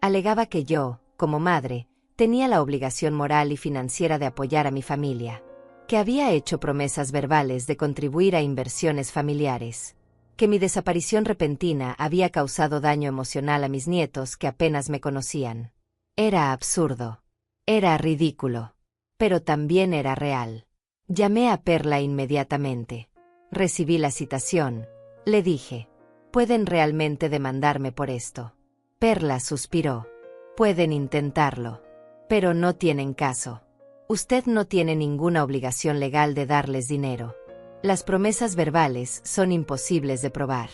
Alegaba que yo, como madre, tenía la obligación moral y financiera de apoyar a mi familia, que había hecho promesas verbales de contribuir a inversiones familiares, que mi desaparición repentina había causado daño emocional a mis nietos que apenas me conocían. Era absurdo. Era ridículo. Pero también era real. Llamé a Perla inmediatamente. Recibí la citación. Le dije, ¿pueden realmente demandarme por esto? Perla suspiró. Pueden intentarlo. Pero no tienen caso. Usted no tiene ninguna obligación legal de darles dinero. Las promesas verbales son imposibles de probar.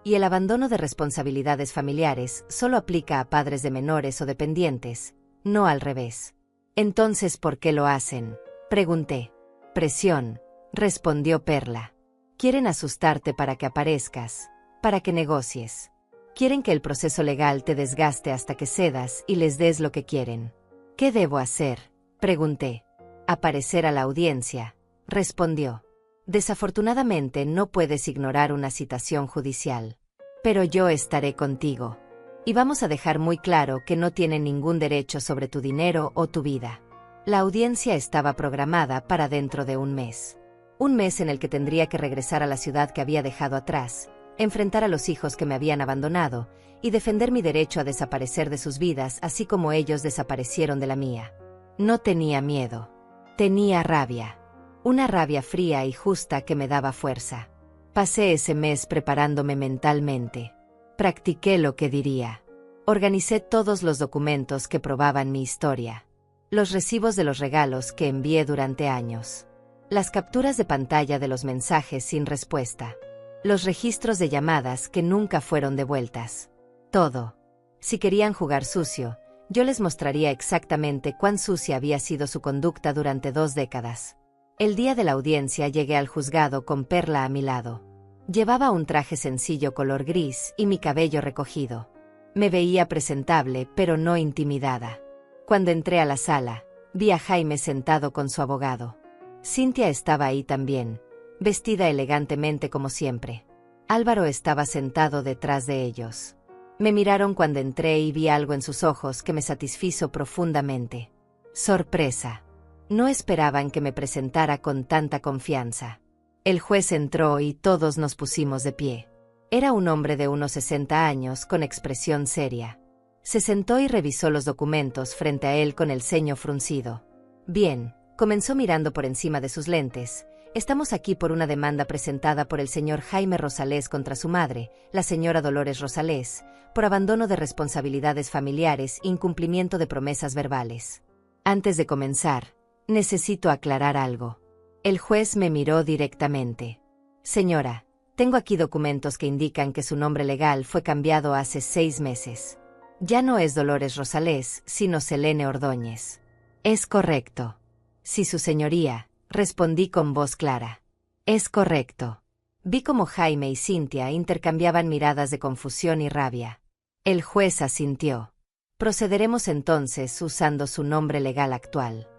Y el abandono de responsabilidades familiares solo aplica a padres de menores o dependientes, no al revés. Entonces, ¿por qué lo hacen? Pregunté. Presión, respondió Perla. Quieren asustarte para que aparezcas, para que negocies. Quieren que el proceso legal te desgaste hasta que cedas y les des lo que quieren. ¿Qué debo hacer? Pregunté. Aparecer a la audiencia, respondió. Desafortunadamente no puedes ignorar una citación judicial. Pero yo estaré contigo. Y vamos a dejar muy claro que no tienen ningún derecho sobre tu dinero o tu vida. La audiencia estaba programada para dentro de un mes. Un mes en el que tendría que regresar a la ciudad que había dejado atrás, enfrentar a los hijos que me habían abandonado, y defender mi derecho a desaparecer de sus vidas así como ellos desaparecieron de la mía. No tenía miedo. Tenía rabia. Una rabia fría y justa que me daba fuerza. Pasé ese mes preparándome mentalmente. Practiqué lo que diría. Organicé todos los documentos que probaban mi historia. Los recibos de los regalos que envié durante años. Las capturas de pantalla de los mensajes sin respuesta. Los registros de llamadas que nunca fueron devueltas. Todo. Si querían jugar sucio, yo les mostraría exactamente cuán sucia había sido su conducta durante 2 décadas. El día de la audiencia llegué al juzgado con Perla a mi lado. Llevaba un traje sencillo color gris y mi cabello recogido. Me veía presentable, pero no intimidada. Cuando entré a la sala, vi a Jaime sentado con su abogado. Cintia estaba ahí también, vestida elegantemente como siempre. Álvaro estaba sentado detrás de ellos. Me miraron cuando entré y vi algo en sus ojos que me satisfizo profundamente. Sorpresa. No esperaban que me presentara con tanta confianza. El juez entró y todos nos pusimos de pie. Era un hombre de unos 60 años con expresión seria. Se sentó y revisó los documentos frente a él con el ceño fruncido. Bien, comenzó mirando por encima de sus lentes. Estamos aquí por una demanda presentada por el señor Jaime Rosales contra su madre, la señora Dolores Rosales, por abandono de responsabilidades familiares e incumplimiento de promesas verbales. Antes de comenzar, necesito aclarar algo. El juez me miró directamente. Señora, tengo aquí documentos que indican que su nombre legal fue cambiado hace 6 meses. Ya no es Dolores Rosales, sino Selene Ordóñez. Es correcto. Sí, su señoría, respondí con voz clara. Es correcto. Vi cómo Jaime y Cintia intercambiaban miradas de confusión y rabia. El juez asintió. Procederemos entonces usando su nombre legal actual.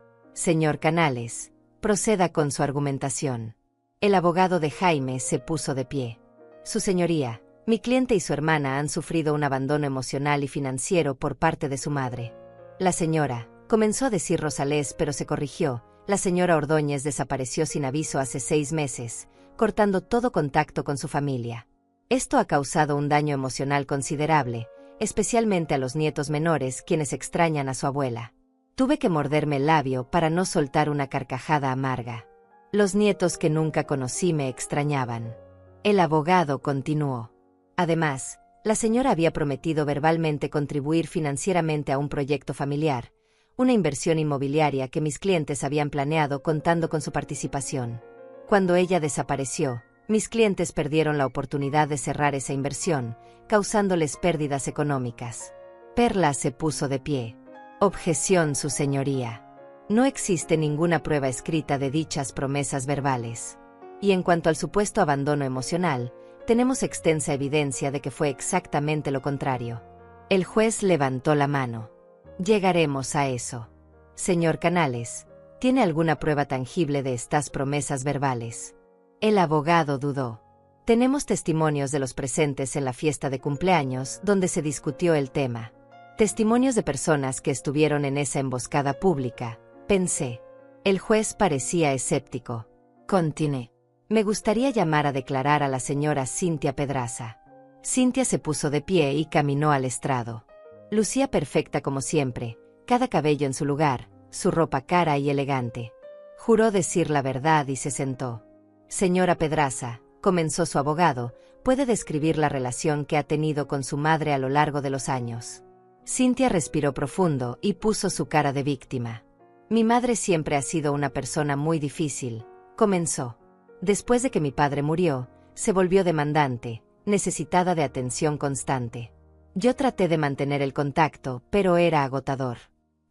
Señor Canales, proceda con su argumentación. El abogado de Jaime se puso de pie. Su señoría, mi cliente y su hermana han sufrido un abandono emocional y financiero por parte de su madre. La señora, comenzó a decir Rosales, pero se corrigió. La señora Ordóñez desapareció sin aviso hace 6 meses, cortando todo contacto con su familia. Esto ha causado un daño emocional considerable, especialmente a los nietos menores, quienes extrañan a su abuela. Tuve que morderme el labio para no soltar una carcajada amarga. Los nietos que nunca conocí me extrañaban. El abogado continuó. Además, la señora había prometido verbalmente contribuir financieramente a un proyecto familiar, una inversión inmobiliaria que mis clientes habían planeado contando con su participación. Cuando ella desapareció, mis clientes perdieron la oportunidad de cerrar esa inversión, causándoles pérdidas económicas. Perla se puso de pie. Objeción, su señoría. No existe ninguna prueba escrita de dichas promesas verbales. Y en cuanto al supuesto abandono emocional, tenemos extensa evidencia de que fue exactamente lo contrario. El juez levantó la mano. Llegaremos a eso. Señor Canales, ¿tiene alguna prueba tangible de estas promesas verbales? El abogado dudó. Tenemos testimonios de los presentes en la fiesta de cumpleaños donde se discutió el tema. Testimonios de personas que estuvieron en esa emboscada pública, pensé. El juez parecía escéptico. Continué. Me gustaría llamar a declarar a la señora Cintia Pedraza. Cintia se puso de pie y caminó al estrado. Lucía perfecta como siempre, cada cabello en su lugar, su ropa cara y elegante. Juró decir la verdad y se sentó. Señora Pedraza, comenzó su abogado, puede describir la relación que ha tenido con su madre a lo largo de los años. Cintia respiró profundo y puso su cara de víctima. Mi madre siempre ha sido una persona muy difícil, comenzó. Después de que mi padre murió, se volvió demandante, necesitada de atención constante. Yo traté de mantener el contacto, pero era agotador.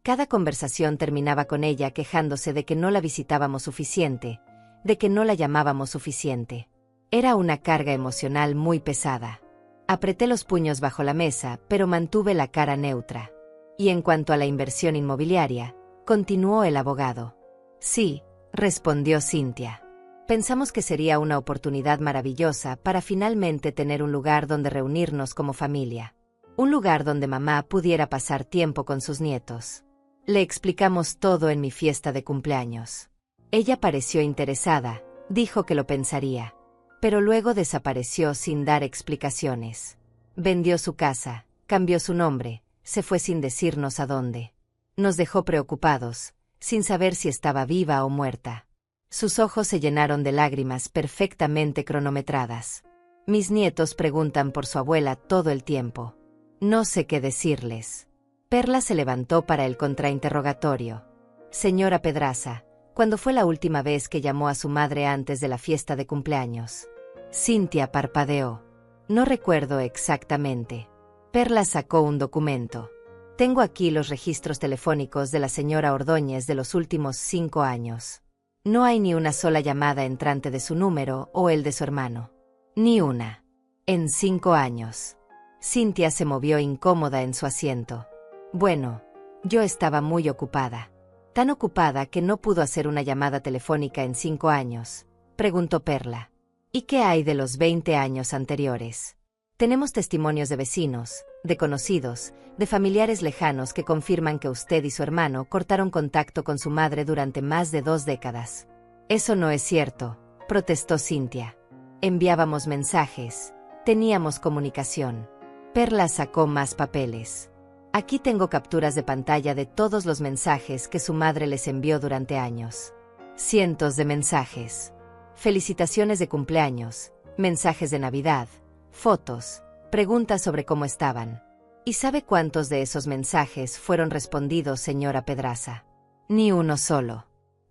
Cada conversación terminaba con ella quejándose de que no la visitábamos suficiente, de que no la llamábamos suficiente. Era una carga emocional muy pesada. Apreté los puños bajo la mesa, pero mantuve la cara neutra. Y en cuanto a la inversión inmobiliaria, continuó el abogado. Sí, respondió Cintia. Pensamos que sería una oportunidad maravillosa para finalmente tener un lugar donde reunirnos como familia. Un lugar donde mamá pudiera pasar tiempo con sus nietos. Le explicamos todo en mi fiesta de cumpleaños. Ella pareció interesada, dijo que lo pensaría. Pero luego desapareció sin dar explicaciones. Vendió su casa, cambió su nombre, se fue sin decirnos a dónde. Nos dejó preocupados, sin saber si estaba viva o muerta. Sus ojos se llenaron de lágrimas perfectamente cronometradas. Mis nietos preguntan por su abuela todo el tiempo. No sé qué decirles. Perla se levantó para el contrainterrogatorio. Señora Pedraza, ¿cuándo fue la última vez que llamó a su madre antes de la fiesta de cumpleaños? Cintia parpadeó. No recuerdo exactamente. Perla sacó un documento. Tengo aquí los registros telefónicos de la señora Ordóñez de los últimos 5 años. No hay ni una sola llamada entrante de su número o el de su hermano. Ni una. En 5 años. Cintia se movió incómoda en su asiento. Bueno, yo estaba muy ocupada. Tan ocupada que no pudo hacer una llamada telefónica en 5 años, preguntó Perla. ¿Y qué hay de los 20 años anteriores? Tenemos testimonios de vecinos, de conocidos, de familiares lejanos que confirman que usted y su hermano cortaron contacto con su madre durante más de 2 décadas. Eso no es cierto, protestó Cintia. Enviábamos mensajes, teníamos comunicación. Perla sacó más papeles. Aquí tengo capturas de pantalla de todos los mensajes que su madre les envió durante años. Cientos de mensajes. Felicitaciones de cumpleaños, mensajes de Navidad, fotos, preguntas sobre cómo estaban. ¿Y sabe cuántos de esos mensajes fueron respondidos, señora Pedraza? Ni uno solo.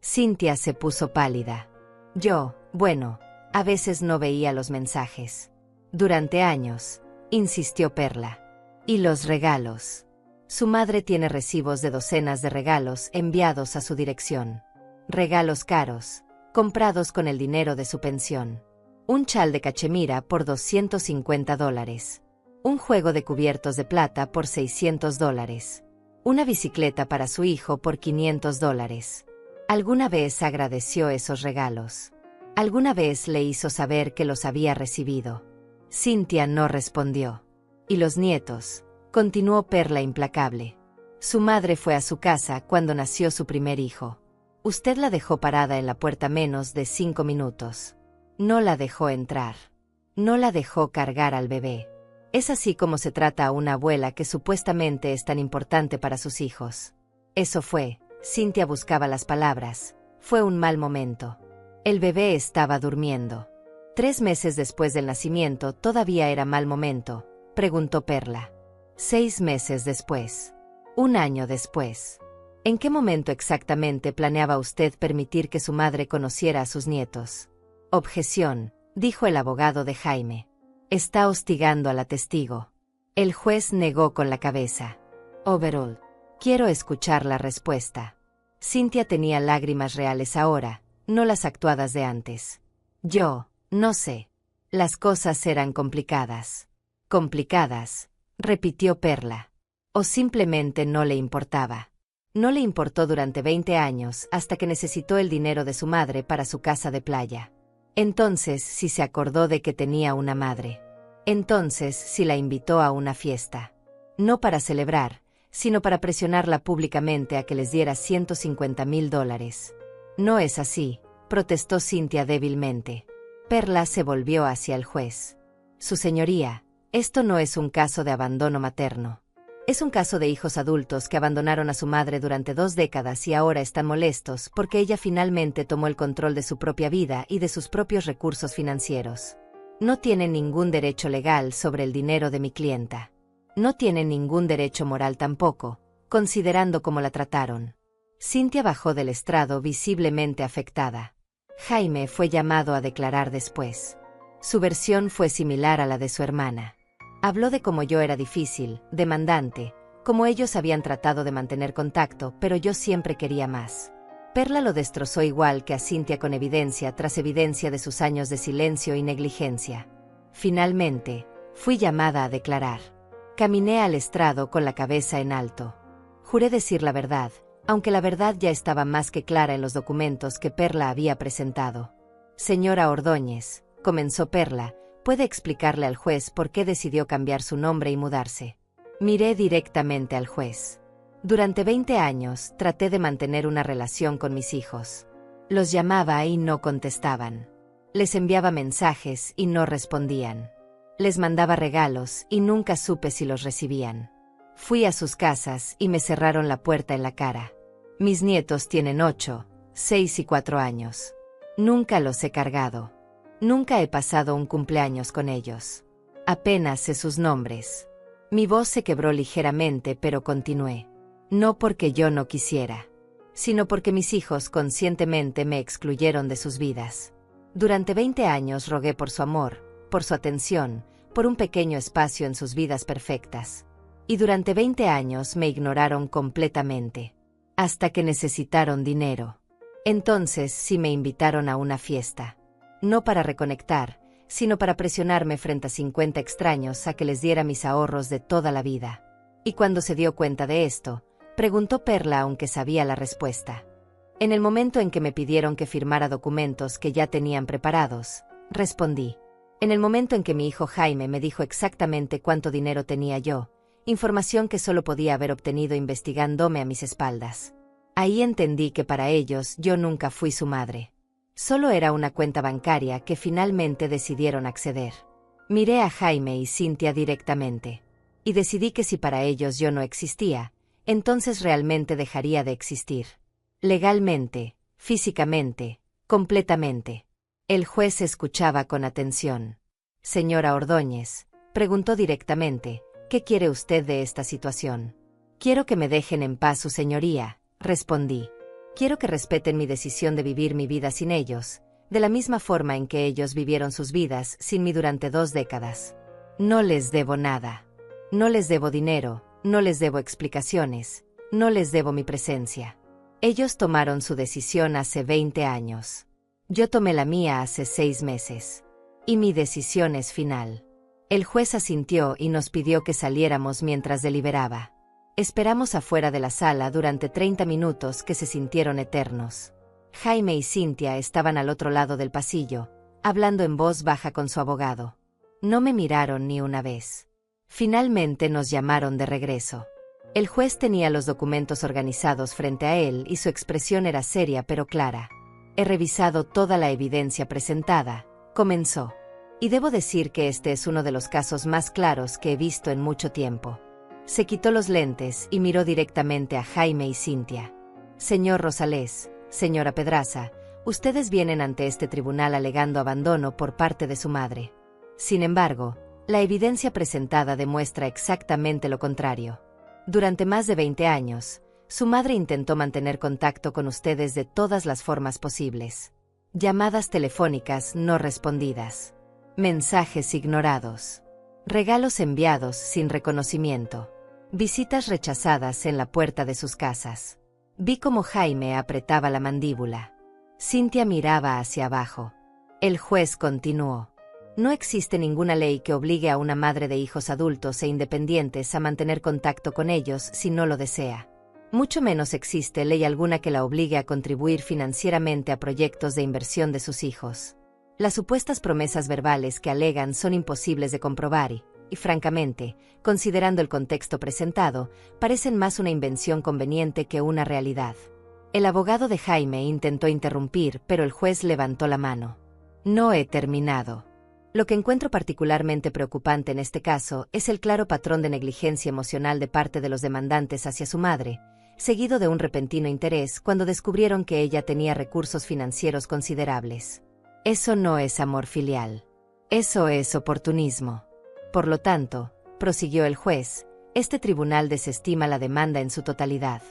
Cintia se puso pálida. Bueno, a veces no veía los mensajes. Durante años, insistió Perla. ¿Y los regalos? Su madre tiene recibos de docenas de regalos enviados a su dirección. Regalos caros, comprados con el dinero de su pensión. Un chal de cachemira por $250. Un juego de cubiertos de plata por $600. Una bicicleta para su hijo por $500. ¿Alguna vez agradeció esos regalos? ¿Alguna vez le hizo saber que los había recibido? Cynthia no respondió. ¿Y los nietos? Continuó Perla implacable. Su madre fue a su casa cuando nació su primer hijo. Usted la dejó parada en la puerta menos de 5 minutos. No la dejó entrar. No la dejó cargar al bebé. Es así como se trata a una abuela que supuestamente es tan importante para sus hijos. Eso fue, Cynthia buscaba las palabras, fue un mal momento. El bebé estaba durmiendo. 3 meses después del nacimiento todavía era mal momento, preguntó Perla. 6 meses después. 1 año después. ¿En qué momento exactamente planeaba usted permitir que su madre conociera a sus nietos? Objeción, dijo el abogado de Jaime. Está hostigando a la testigo. El juez negó con la cabeza. Overall. Quiero escuchar la respuesta. Cynthia tenía lágrimas reales ahora, no las actuadas de antes. Yo, no sé. Las cosas eran complicadas. Complicadas, repitió Perla. O simplemente no le importaba. No le importó durante 20 años hasta que necesitó el dinero de su madre para su casa de playa. Entonces sí se acordó de que tenía una madre. Entonces sí la invitó a una fiesta. No para celebrar, sino para presionarla públicamente a que les diera $150,000. No es así, protestó Cynthia débilmente. Perla se volvió hacia el juez. Su señoría, esto no es un caso de abandono materno. Es un caso de hijos adultos que abandonaron a su madre durante 2 décadas y ahora están molestos porque ella finalmente tomó el control de su propia vida y de sus propios recursos financieros. No tienen ningún derecho legal sobre el dinero de mi clienta. No tienen ningún derecho moral tampoco, considerando cómo la trataron. Cynthia bajó del estrado visiblemente afectada. Jaime fue llamado a declarar después. Su versión fue similar a la de su hermana. Habló de cómo yo era difícil, demandante, cómo ellos habían tratado de mantener contacto, pero yo siempre quería más. Perla lo destrozó igual que a Cynthia con evidencia tras evidencia de sus años de silencio y negligencia. Finalmente, fui llamada a declarar. Caminé al estrado con la cabeza en alto. Juré decir la verdad, aunque la verdad ya estaba más que clara en los documentos que Perla había presentado. Señora Ordóñez, comenzó Perla, ¿puede explicarle al juez por qué decidió cambiar su nombre y mudarse? Miré directamente al juez. Durante 20 años traté de mantener una relación con mis hijos. Los llamaba y no contestaban. Les enviaba mensajes y no respondían. Les mandaba regalos y nunca supe si los recibían. Fui a sus casas y me cerraron la puerta en la cara. Mis nietos tienen 8, 6 y 4 años. Nunca los he cargado. Nunca he pasado un cumpleaños con ellos. Apenas sé sus nombres. Mi voz se quebró ligeramente, pero continué. No porque yo no quisiera, sino porque mis hijos conscientemente me excluyeron de sus vidas. Durante 20 años rogué por su amor, por su atención, por un pequeño espacio en sus vidas perfectas. Y durante 20 años me ignoraron completamente. Hasta que necesitaron dinero. Entonces sí me invitaron a una fiesta. No para reconectar, sino para presionarme frente a 50 extraños a que les diera mis ahorros de toda la vida. Y cuando se dio cuenta de esto, preguntó Perla aunque sabía la respuesta. En el momento en que me pidieron que firmara documentos que ya tenían preparados, respondí. En el momento en que mi hijo Jaime me dijo exactamente cuánto dinero tenía yo, información que solo podía haber obtenido investigándome a mis espaldas. Ahí entendí que para ellos yo nunca fui su madre. Solo era una cuenta bancaria que finalmente decidieron acceder. Miré a Jaime y Cynthia directamente. Y decidí que si para ellos yo no existía, entonces realmente dejaría de existir. Legalmente, físicamente, completamente. El juez escuchaba con atención. Señora Ordóñez, preguntó directamente, ¿qué quiere usted de esta situación? Quiero que me dejen en paz, su señoría, respondí. Quiero que respeten mi decisión de vivir mi vida sin ellos, de la misma forma en que ellos vivieron sus vidas sin mí durante 2 décadas. No les debo nada. No les debo dinero, no les debo explicaciones, no les debo mi presencia. Ellos tomaron su decisión hace 20 años. Yo tomé la mía hace 6 meses. Y mi decisión es final. El juez asintió y nos pidió que saliéramos mientras deliberaba. Esperamos afuera de la sala durante 30 minutos que se sintieron eternos. Jaime y Cynthia estaban al otro lado del pasillo, hablando en voz baja con su abogado. No me miraron ni una vez. Finalmente nos llamaron de regreso. El juez tenía los documentos organizados frente a él y su expresión era seria pero clara. He revisado toda la evidencia presentada, comenzó. Y debo decir que este es uno de los casos más claros que he visto en mucho tiempo. Se quitó los lentes y miró directamente a Jaime y Cynthia. Señor Rosales, señora Pedraza, ustedes vienen ante este tribunal alegando abandono por parte de su madre. Sin embargo, la evidencia presentada demuestra exactamente lo contrario. Durante más de 20 años, su madre intentó mantener contacto con ustedes de todas las formas posibles. Llamadas telefónicas no respondidas. Mensajes ignorados. Regalos enviados sin reconocimiento. Visitas rechazadas en la puerta de sus casas. Vi cómo Jaime apretaba la mandíbula. Cynthia miraba hacia abajo. El juez continuó. No existe ninguna ley que obligue a una madre de hijos adultos e independientes a mantener contacto con ellos si no lo desea. Mucho menos existe ley alguna que la obligue a contribuir financieramente a proyectos de inversión de sus hijos. Las supuestas promesas verbales que alegan son imposibles de comprobar y, francamente, considerando el contexto presentado, parecen más una invención conveniente que una realidad. El abogado de Jaime intentó interrumpir, pero el juez levantó la mano. No he terminado. Lo que encuentro particularmente preocupante en este caso es el claro patrón de negligencia emocional de parte de los demandantes hacia su madre, seguido de un repentino interés cuando descubrieron que ella tenía recursos financieros considerables. Eso no es amor filial. Eso es oportunismo. Por lo tanto, prosiguió el juez, este tribunal desestima la demanda en su totalidad.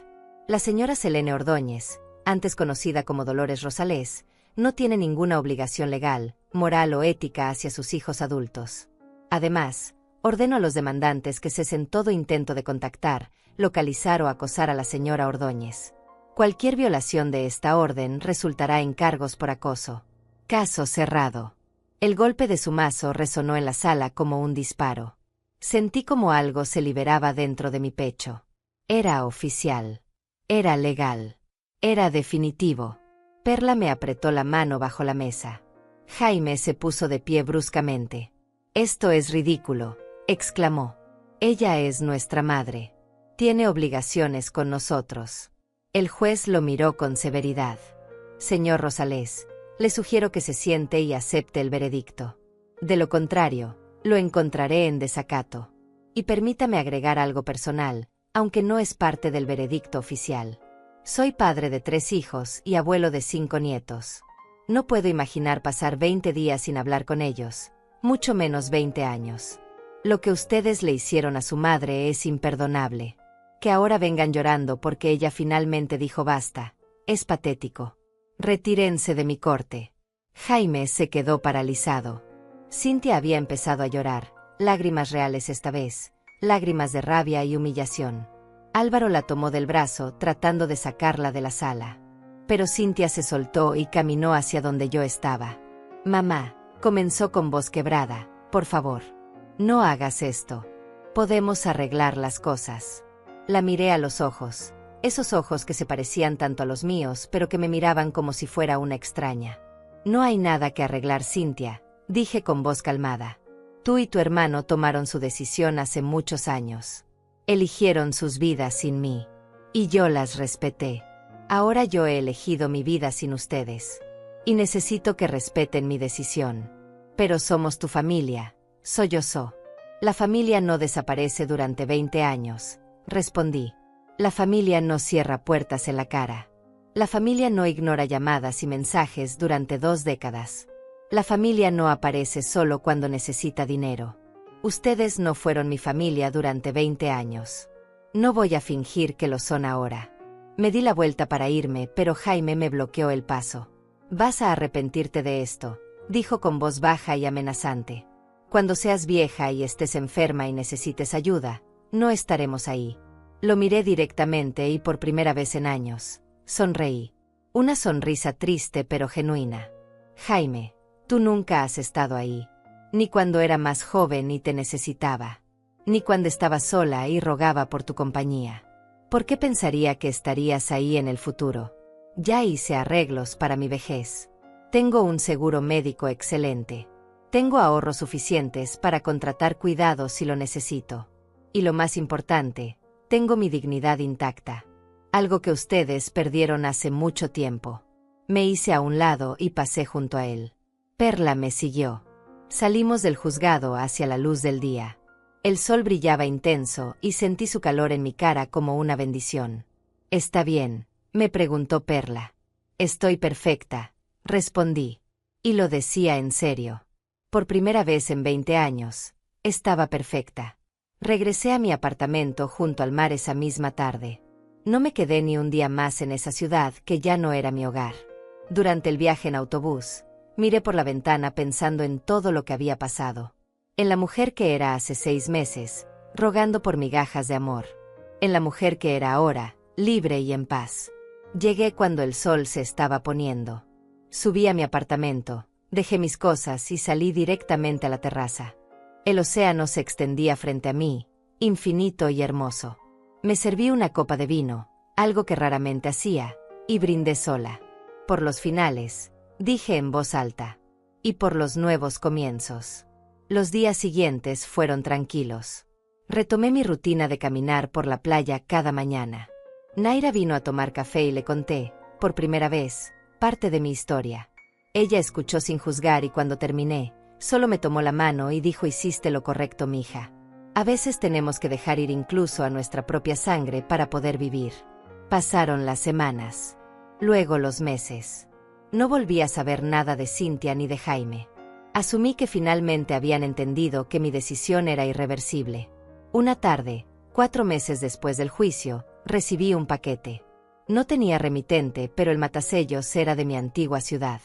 La señora Selene Ordóñez, antes conocida como Dolores Rosales, no tiene ninguna obligación legal, moral o ética hacia sus hijos adultos. Además, ordeno a los demandantes que cesen todo intento de contactar, localizar o acosar a la señora Ordóñez. Cualquier violación de esta orden resultará en cargos por acoso. Caso cerrado. El golpe de su mazo resonó en la sala como un disparo. Sentí como algo se liberaba dentro de mi pecho. Era oficial. Era legal. Era definitivo. Perla me apretó la mano bajo la mesa. Jaime se puso de pie bruscamente. «Esto es ridículo», exclamó. «Ella es nuestra madre. Tiene obligaciones con nosotros». El juez lo miró con severidad. «Señor Rosales, le sugiero que se siente y acepte el veredicto. De lo contrario, lo encontraré en desacato. Y permítame agregar algo personal, aunque no es parte del veredicto oficial. Soy padre de 3 hijos y abuelo de 5 nietos. No puedo imaginar pasar 20 días sin hablar con ellos, mucho menos 20 años. Lo que ustedes le hicieron a su madre es imperdonable. Que ahora vengan llorando porque ella finalmente dijo basta, es patético. Retírense de mi corte». Jaime se quedó paralizado. Cynthia había empezado a llorar, lágrimas reales esta vez, lágrimas de rabia y humillación. Álvaro la tomó del brazo tratando de sacarla de la sala. Pero Cynthia se soltó y caminó hacia donde yo estaba. «Mamá», comenzó con voz quebrada, «por favor, no hagas esto. Podemos arreglar las cosas». La miré a los ojos, esos ojos que se parecían tanto a los míos pero que me miraban como si fuera una extraña. «No hay nada que arreglar, Cynthia», dije con voz calmada. «Tú y tu hermano tomaron su decisión hace muchos años. Eligieron sus vidas sin mí. Y yo las respeté. Ahora yo he elegido mi vida sin ustedes. Y necesito que respeten mi decisión. Pero somos tu familia, sollozó. La familia no desaparece durante 20 años, respondí. La familia no cierra puertas en la cara. La familia no ignora llamadas y mensajes durante 2 décadas. La familia no aparece solo cuando necesita dinero. Ustedes no fueron mi familia durante 20 años. No voy a fingir que lo son ahora». Me di la vuelta para irme, pero Jaime me bloqueó el paso. «Vas a arrepentirte de esto», dijo con voz baja y amenazante. «Cuando seas vieja y estés enferma y necesites ayuda, no estaremos ahí». Lo miré directamente y por primera vez en años, sonreí. Una sonrisa triste pero genuina. «Jaime, tú nunca has estado ahí. Ni cuando era más joven y te necesitaba. Ni cuando estaba sola y rogaba por tu compañía. ¿Por qué pensaría que estarías ahí en el futuro? Ya hice arreglos para mi vejez. Tengo un seguro médico excelente. Tengo ahorros suficientes para contratar cuidados si lo necesito. Y lo más importante, tengo mi dignidad intacta. Algo que ustedes perdieron hace mucho tiempo. Me hice a un lado y pasé junto a él. Perla me siguió. Salimos del juzgado hacia la luz del día. El sol brillaba intenso y sentí su calor en mi cara como una bendición. «¿Está bien?», me preguntó Perla. «Estoy perfecta», respondí. Y lo decía en serio. Por primera vez en 20 años, estaba perfecta. Regresé a mi apartamento junto al mar esa misma tarde. No me quedé ni un día más en esa ciudad que ya no era mi hogar. Durante el viaje en autobús, miré por la ventana pensando en todo lo que había pasado. En la mujer que era hace 6 meses, rogando por migajas de amor. En la mujer que era ahora, libre y en paz. Llegué cuando el sol se estaba poniendo. Subí a mi apartamento, dejé mis cosas y salí directamente a la terraza. El océano se extendía frente a mí, infinito y hermoso. Me serví una copa de vino, algo que raramente hacía, y brindé sola. Por los finales, dije en voz alta. Y por los nuevos comienzos. Los días siguientes fueron tranquilos. Retomé mi rutina de caminar por la playa cada mañana. Naira vino a tomar café y le conté, por primera vez, parte de mi historia. Ella escuchó sin juzgar y cuando terminé, solo me tomó la mano y dijo: «Hiciste lo correcto, mija. A veces tenemos que dejar ir incluso a nuestra propia sangre para poder vivir». Pasaron las semanas. Luego los meses. No volví a saber nada de Cynthia ni de Jaime. Asumí que finalmente habían entendido que mi decisión era irreversible. Una tarde, 4 meses después del juicio, recibí un paquete. No tenía remitente, pero el matasellos era de mi antigua ciudad.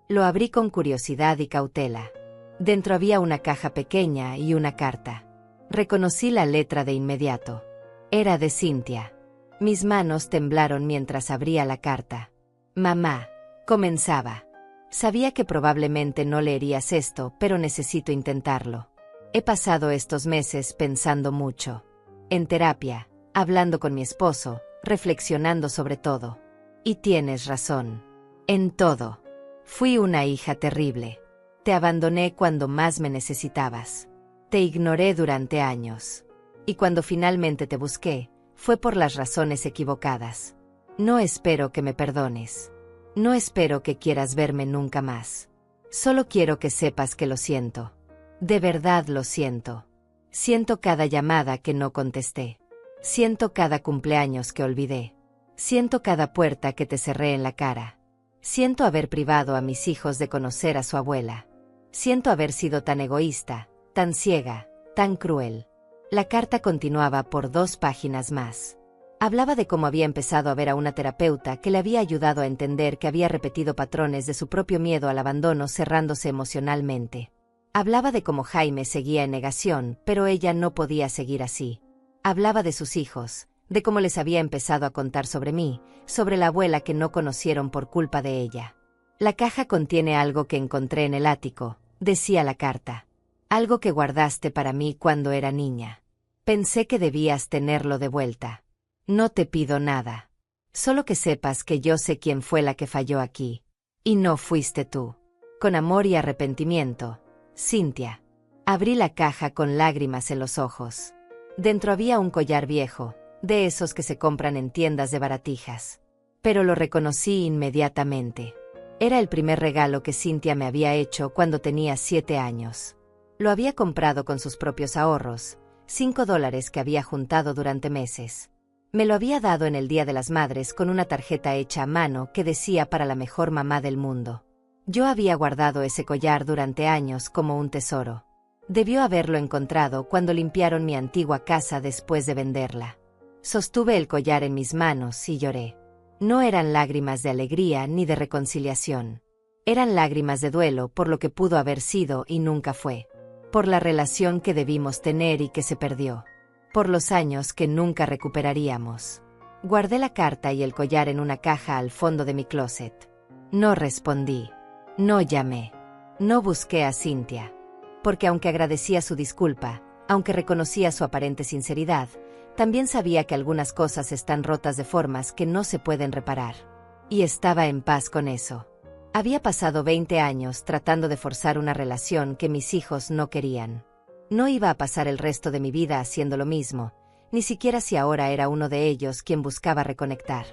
Lo abrí con curiosidad y cautela. Dentro había una caja pequeña y una carta. Reconocí la letra de inmediato. Era de Cynthia. Mis manos temblaron mientras abría la carta. «Mamá», comenzaba. «Sabía que probablemente no leerías esto, pero necesito intentarlo. He pasado estos meses pensando mucho. En terapia, hablando con mi esposo, reflexionando sobre todo. Y tienes razón. En todo. Fui una hija terrible. Te abandoné cuando más me necesitabas. Te ignoré durante años. Y cuando finalmente te busqué, fue por las razones equivocadas. No espero que me perdones. No espero que quieras verme nunca más. Solo quiero que sepas que lo siento. De verdad lo siento. Siento cada llamada que no contesté. Siento cada cumpleaños que olvidé. Siento cada puerta que te cerré en la cara. Siento haber privado a mis hijos de conocer a su abuela. Siento haber sido tan egoísta, tan ciega, tan cruel». La carta continuaba por 2 páginas más. Hablaba de cómo había empezado a ver a una terapeuta que le había ayudado a entender que había repetido patrones de su propio miedo al abandono cerrándose emocionalmente. Hablaba de cómo Jaime seguía en negación, pero ella no podía seguir así. Hablaba de sus hijos, de cómo les había empezado a contar sobre mí, sobre la abuela que no conocieron por culpa de ella. «La caja contiene algo que encontré en el ático», decía la carta. «Algo que guardaste para mí cuando era niña. Pensé que debías tenerlo de vuelta. No te pido nada. Solo que sepas que yo sé quién fue la que falló aquí. Y no fuiste tú. Con amor y arrepentimiento, Cynthia». Abrí la caja con lágrimas en los ojos. Dentro había un collar viejo, de esos que se compran en tiendas de baratijas. Pero lo reconocí inmediatamente. Era el primer regalo que Cynthia me había hecho cuando tenía 7 años. Lo había comprado con sus propios ahorros, $5 que había juntado durante meses. Me lo había dado en el Día de las Madres con una tarjeta hecha a mano que decía «para la mejor mamá del mundo». Yo había guardado ese collar durante años como un tesoro. Debió haberlo encontrado cuando limpiaron mi antigua casa después de venderla. Sostuve el collar en mis manos y lloré. No eran lágrimas de alegría ni de reconciliación. Eran lágrimas de duelo por lo que pudo haber sido y nunca fue. Por la relación que debimos tener y que se perdió. Por los años que nunca recuperaríamos. Guardé la carta y el collar en una caja al fondo de mi closet. No respondí. No llamé. No busqué a Cynthia. Porque aunque agradecía su disculpa, aunque reconocía su aparente sinceridad, también sabía que algunas cosas están rotas de formas que no se pueden reparar. Y estaba en paz con eso. Había pasado 20 años tratando de forzar una relación que mis hijos no querían. No iba a pasar el resto de mi vida haciendo lo mismo, ni siquiera si ahora era uno de ellos quien buscaba reconectar.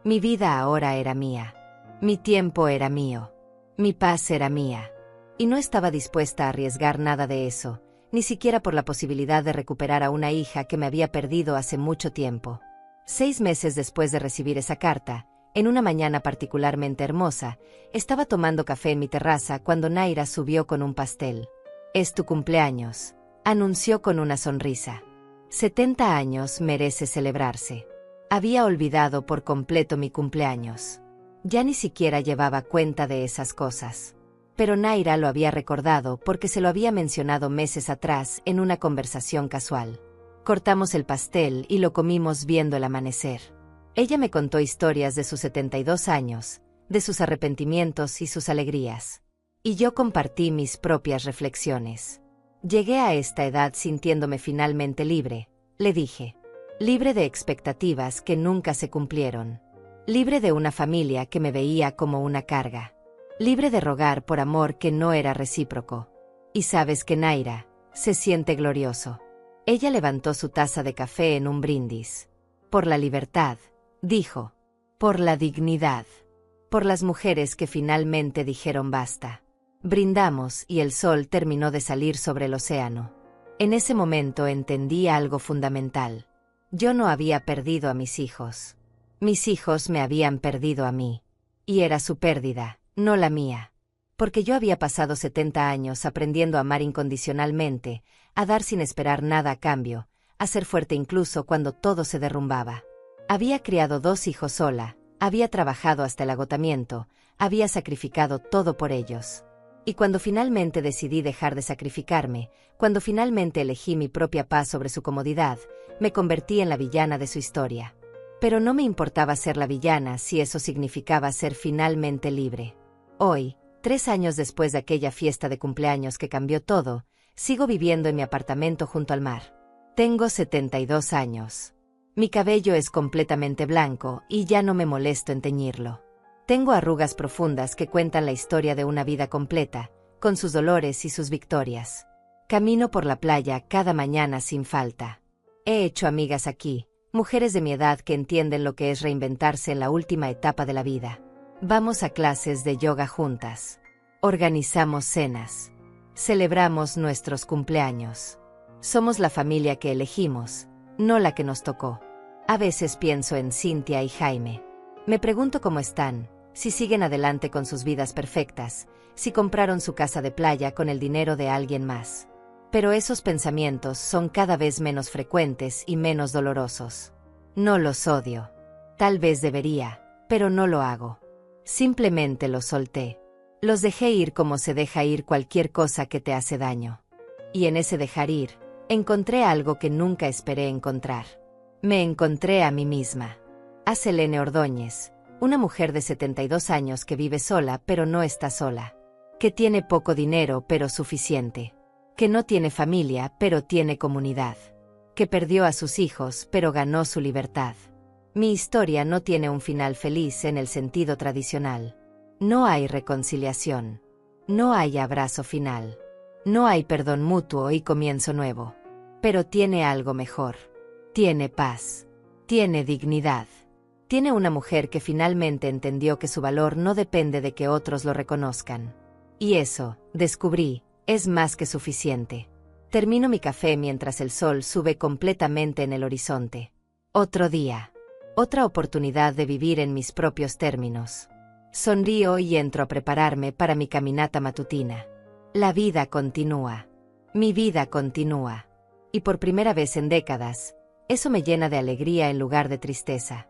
Mi vida ahora era mía. Mi tiempo era mío. Mi paz era mía. Y no estaba dispuesta a arriesgar nada de eso, ni siquiera por la posibilidad de recuperar a una hija que me había perdido hace mucho tiempo. 6 meses después de recibir esa carta, en una mañana particularmente hermosa, estaba tomando café en mi terraza cuando Naira subió con un pastel. «Es tu cumpleaños», anunció con una sonrisa. 70 años merece celebrarse. Había olvidado por completo mi cumpleaños. Ya ni siquiera llevaba cuenta de esas cosas. Pero Naira lo había recordado porque se lo había mencionado meses atrás en una conversación casual. Cortamos el pastel y lo comimos viendo el amanecer. Ella me contó historias de sus 72 años, de sus arrepentimientos y sus alegrías. Y yo compartí mis propias reflexiones. Llegué a esta edad sintiéndome finalmente libre, le dije. Libre de expectativas que nunca se cumplieron. Libre de una familia que me veía como una carga. Libre de rogar por amor que no era recíproco. Y sabes que Naira, se siente glorioso. Ella levantó su taza de café en un brindis. Por la libertad, dijo. Por la dignidad. Por las mujeres que finalmente dijeron basta. Brindamos y el sol terminó de salir sobre el océano. En ese momento entendí algo fundamental. Yo no había perdido a mis hijos. Mis hijos me habían perdido a mí. Y era su pérdida, no la mía. Porque yo había pasado 70 años aprendiendo a amar incondicionalmente, a dar sin esperar nada a cambio, a ser fuerte incluso cuando todo se derrumbaba. Había criado 2 hijos sola, había trabajado hasta el agotamiento, había sacrificado todo por ellos. Y cuando finalmente decidí dejar de sacrificarme, cuando finalmente elegí mi propia paz sobre su comodidad, me convertí en la villana de su historia. Pero no me importaba ser la villana si eso significaba ser finalmente libre. Hoy, 3 años después de aquella fiesta de cumpleaños que cambió todo, sigo viviendo en mi apartamento junto al mar. Tengo 72 años. Mi cabello es completamente blanco y ya no me molesto en teñirlo. Tengo arrugas profundas que cuentan la historia de una vida completa, con sus dolores y sus victorias. Camino por la playa cada mañana sin falta. He hecho amigas aquí, mujeres de mi edad que entienden lo que es reinventarse en la última etapa de la vida. Vamos a clases de yoga juntas. Organizamos cenas. Celebramos nuestros cumpleaños. Somos la familia que elegimos, no la que nos tocó. A veces pienso en Cintia y Jaime. Me pregunto cómo están, si siguen adelante con sus vidas perfectas, si compraron su casa de playa con el dinero de alguien más. Pero esos pensamientos son cada vez menos frecuentes y menos dolorosos. No los odio. Tal vez debería, pero no lo hago. Simplemente los solté. Los dejé ir como se deja ir cualquier cosa que te hace daño. Y en ese dejar ir, encontré algo que nunca esperé encontrar. Me encontré a mí misma. A Selene Ordóñez, una mujer de 72 años que vive sola pero no está sola. Que tiene poco dinero pero suficiente. Que no tiene familia pero tiene comunidad. Que perdió a sus hijos pero ganó su libertad. Mi historia no tiene un final feliz en el sentido tradicional. No hay reconciliación. No hay abrazo final. No hay perdón mutuo y comienzo nuevo. Pero tiene algo mejor. Tiene paz. Tiene dignidad. Tiene una mujer que finalmente entendió que su valor no depende de que otros lo reconozcan. Y eso, descubrí, es más que suficiente. Termino mi café mientras el sol sube completamente en el horizonte. Otro día. Otra oportunidad de vivir en mis propios términos. Sonrío y entro a prepararme para mi caminata matutina. La vida continúa. Mi vida continúa. Y por primera vez en décadas, eso me llena de alegría en lugar de tristeza.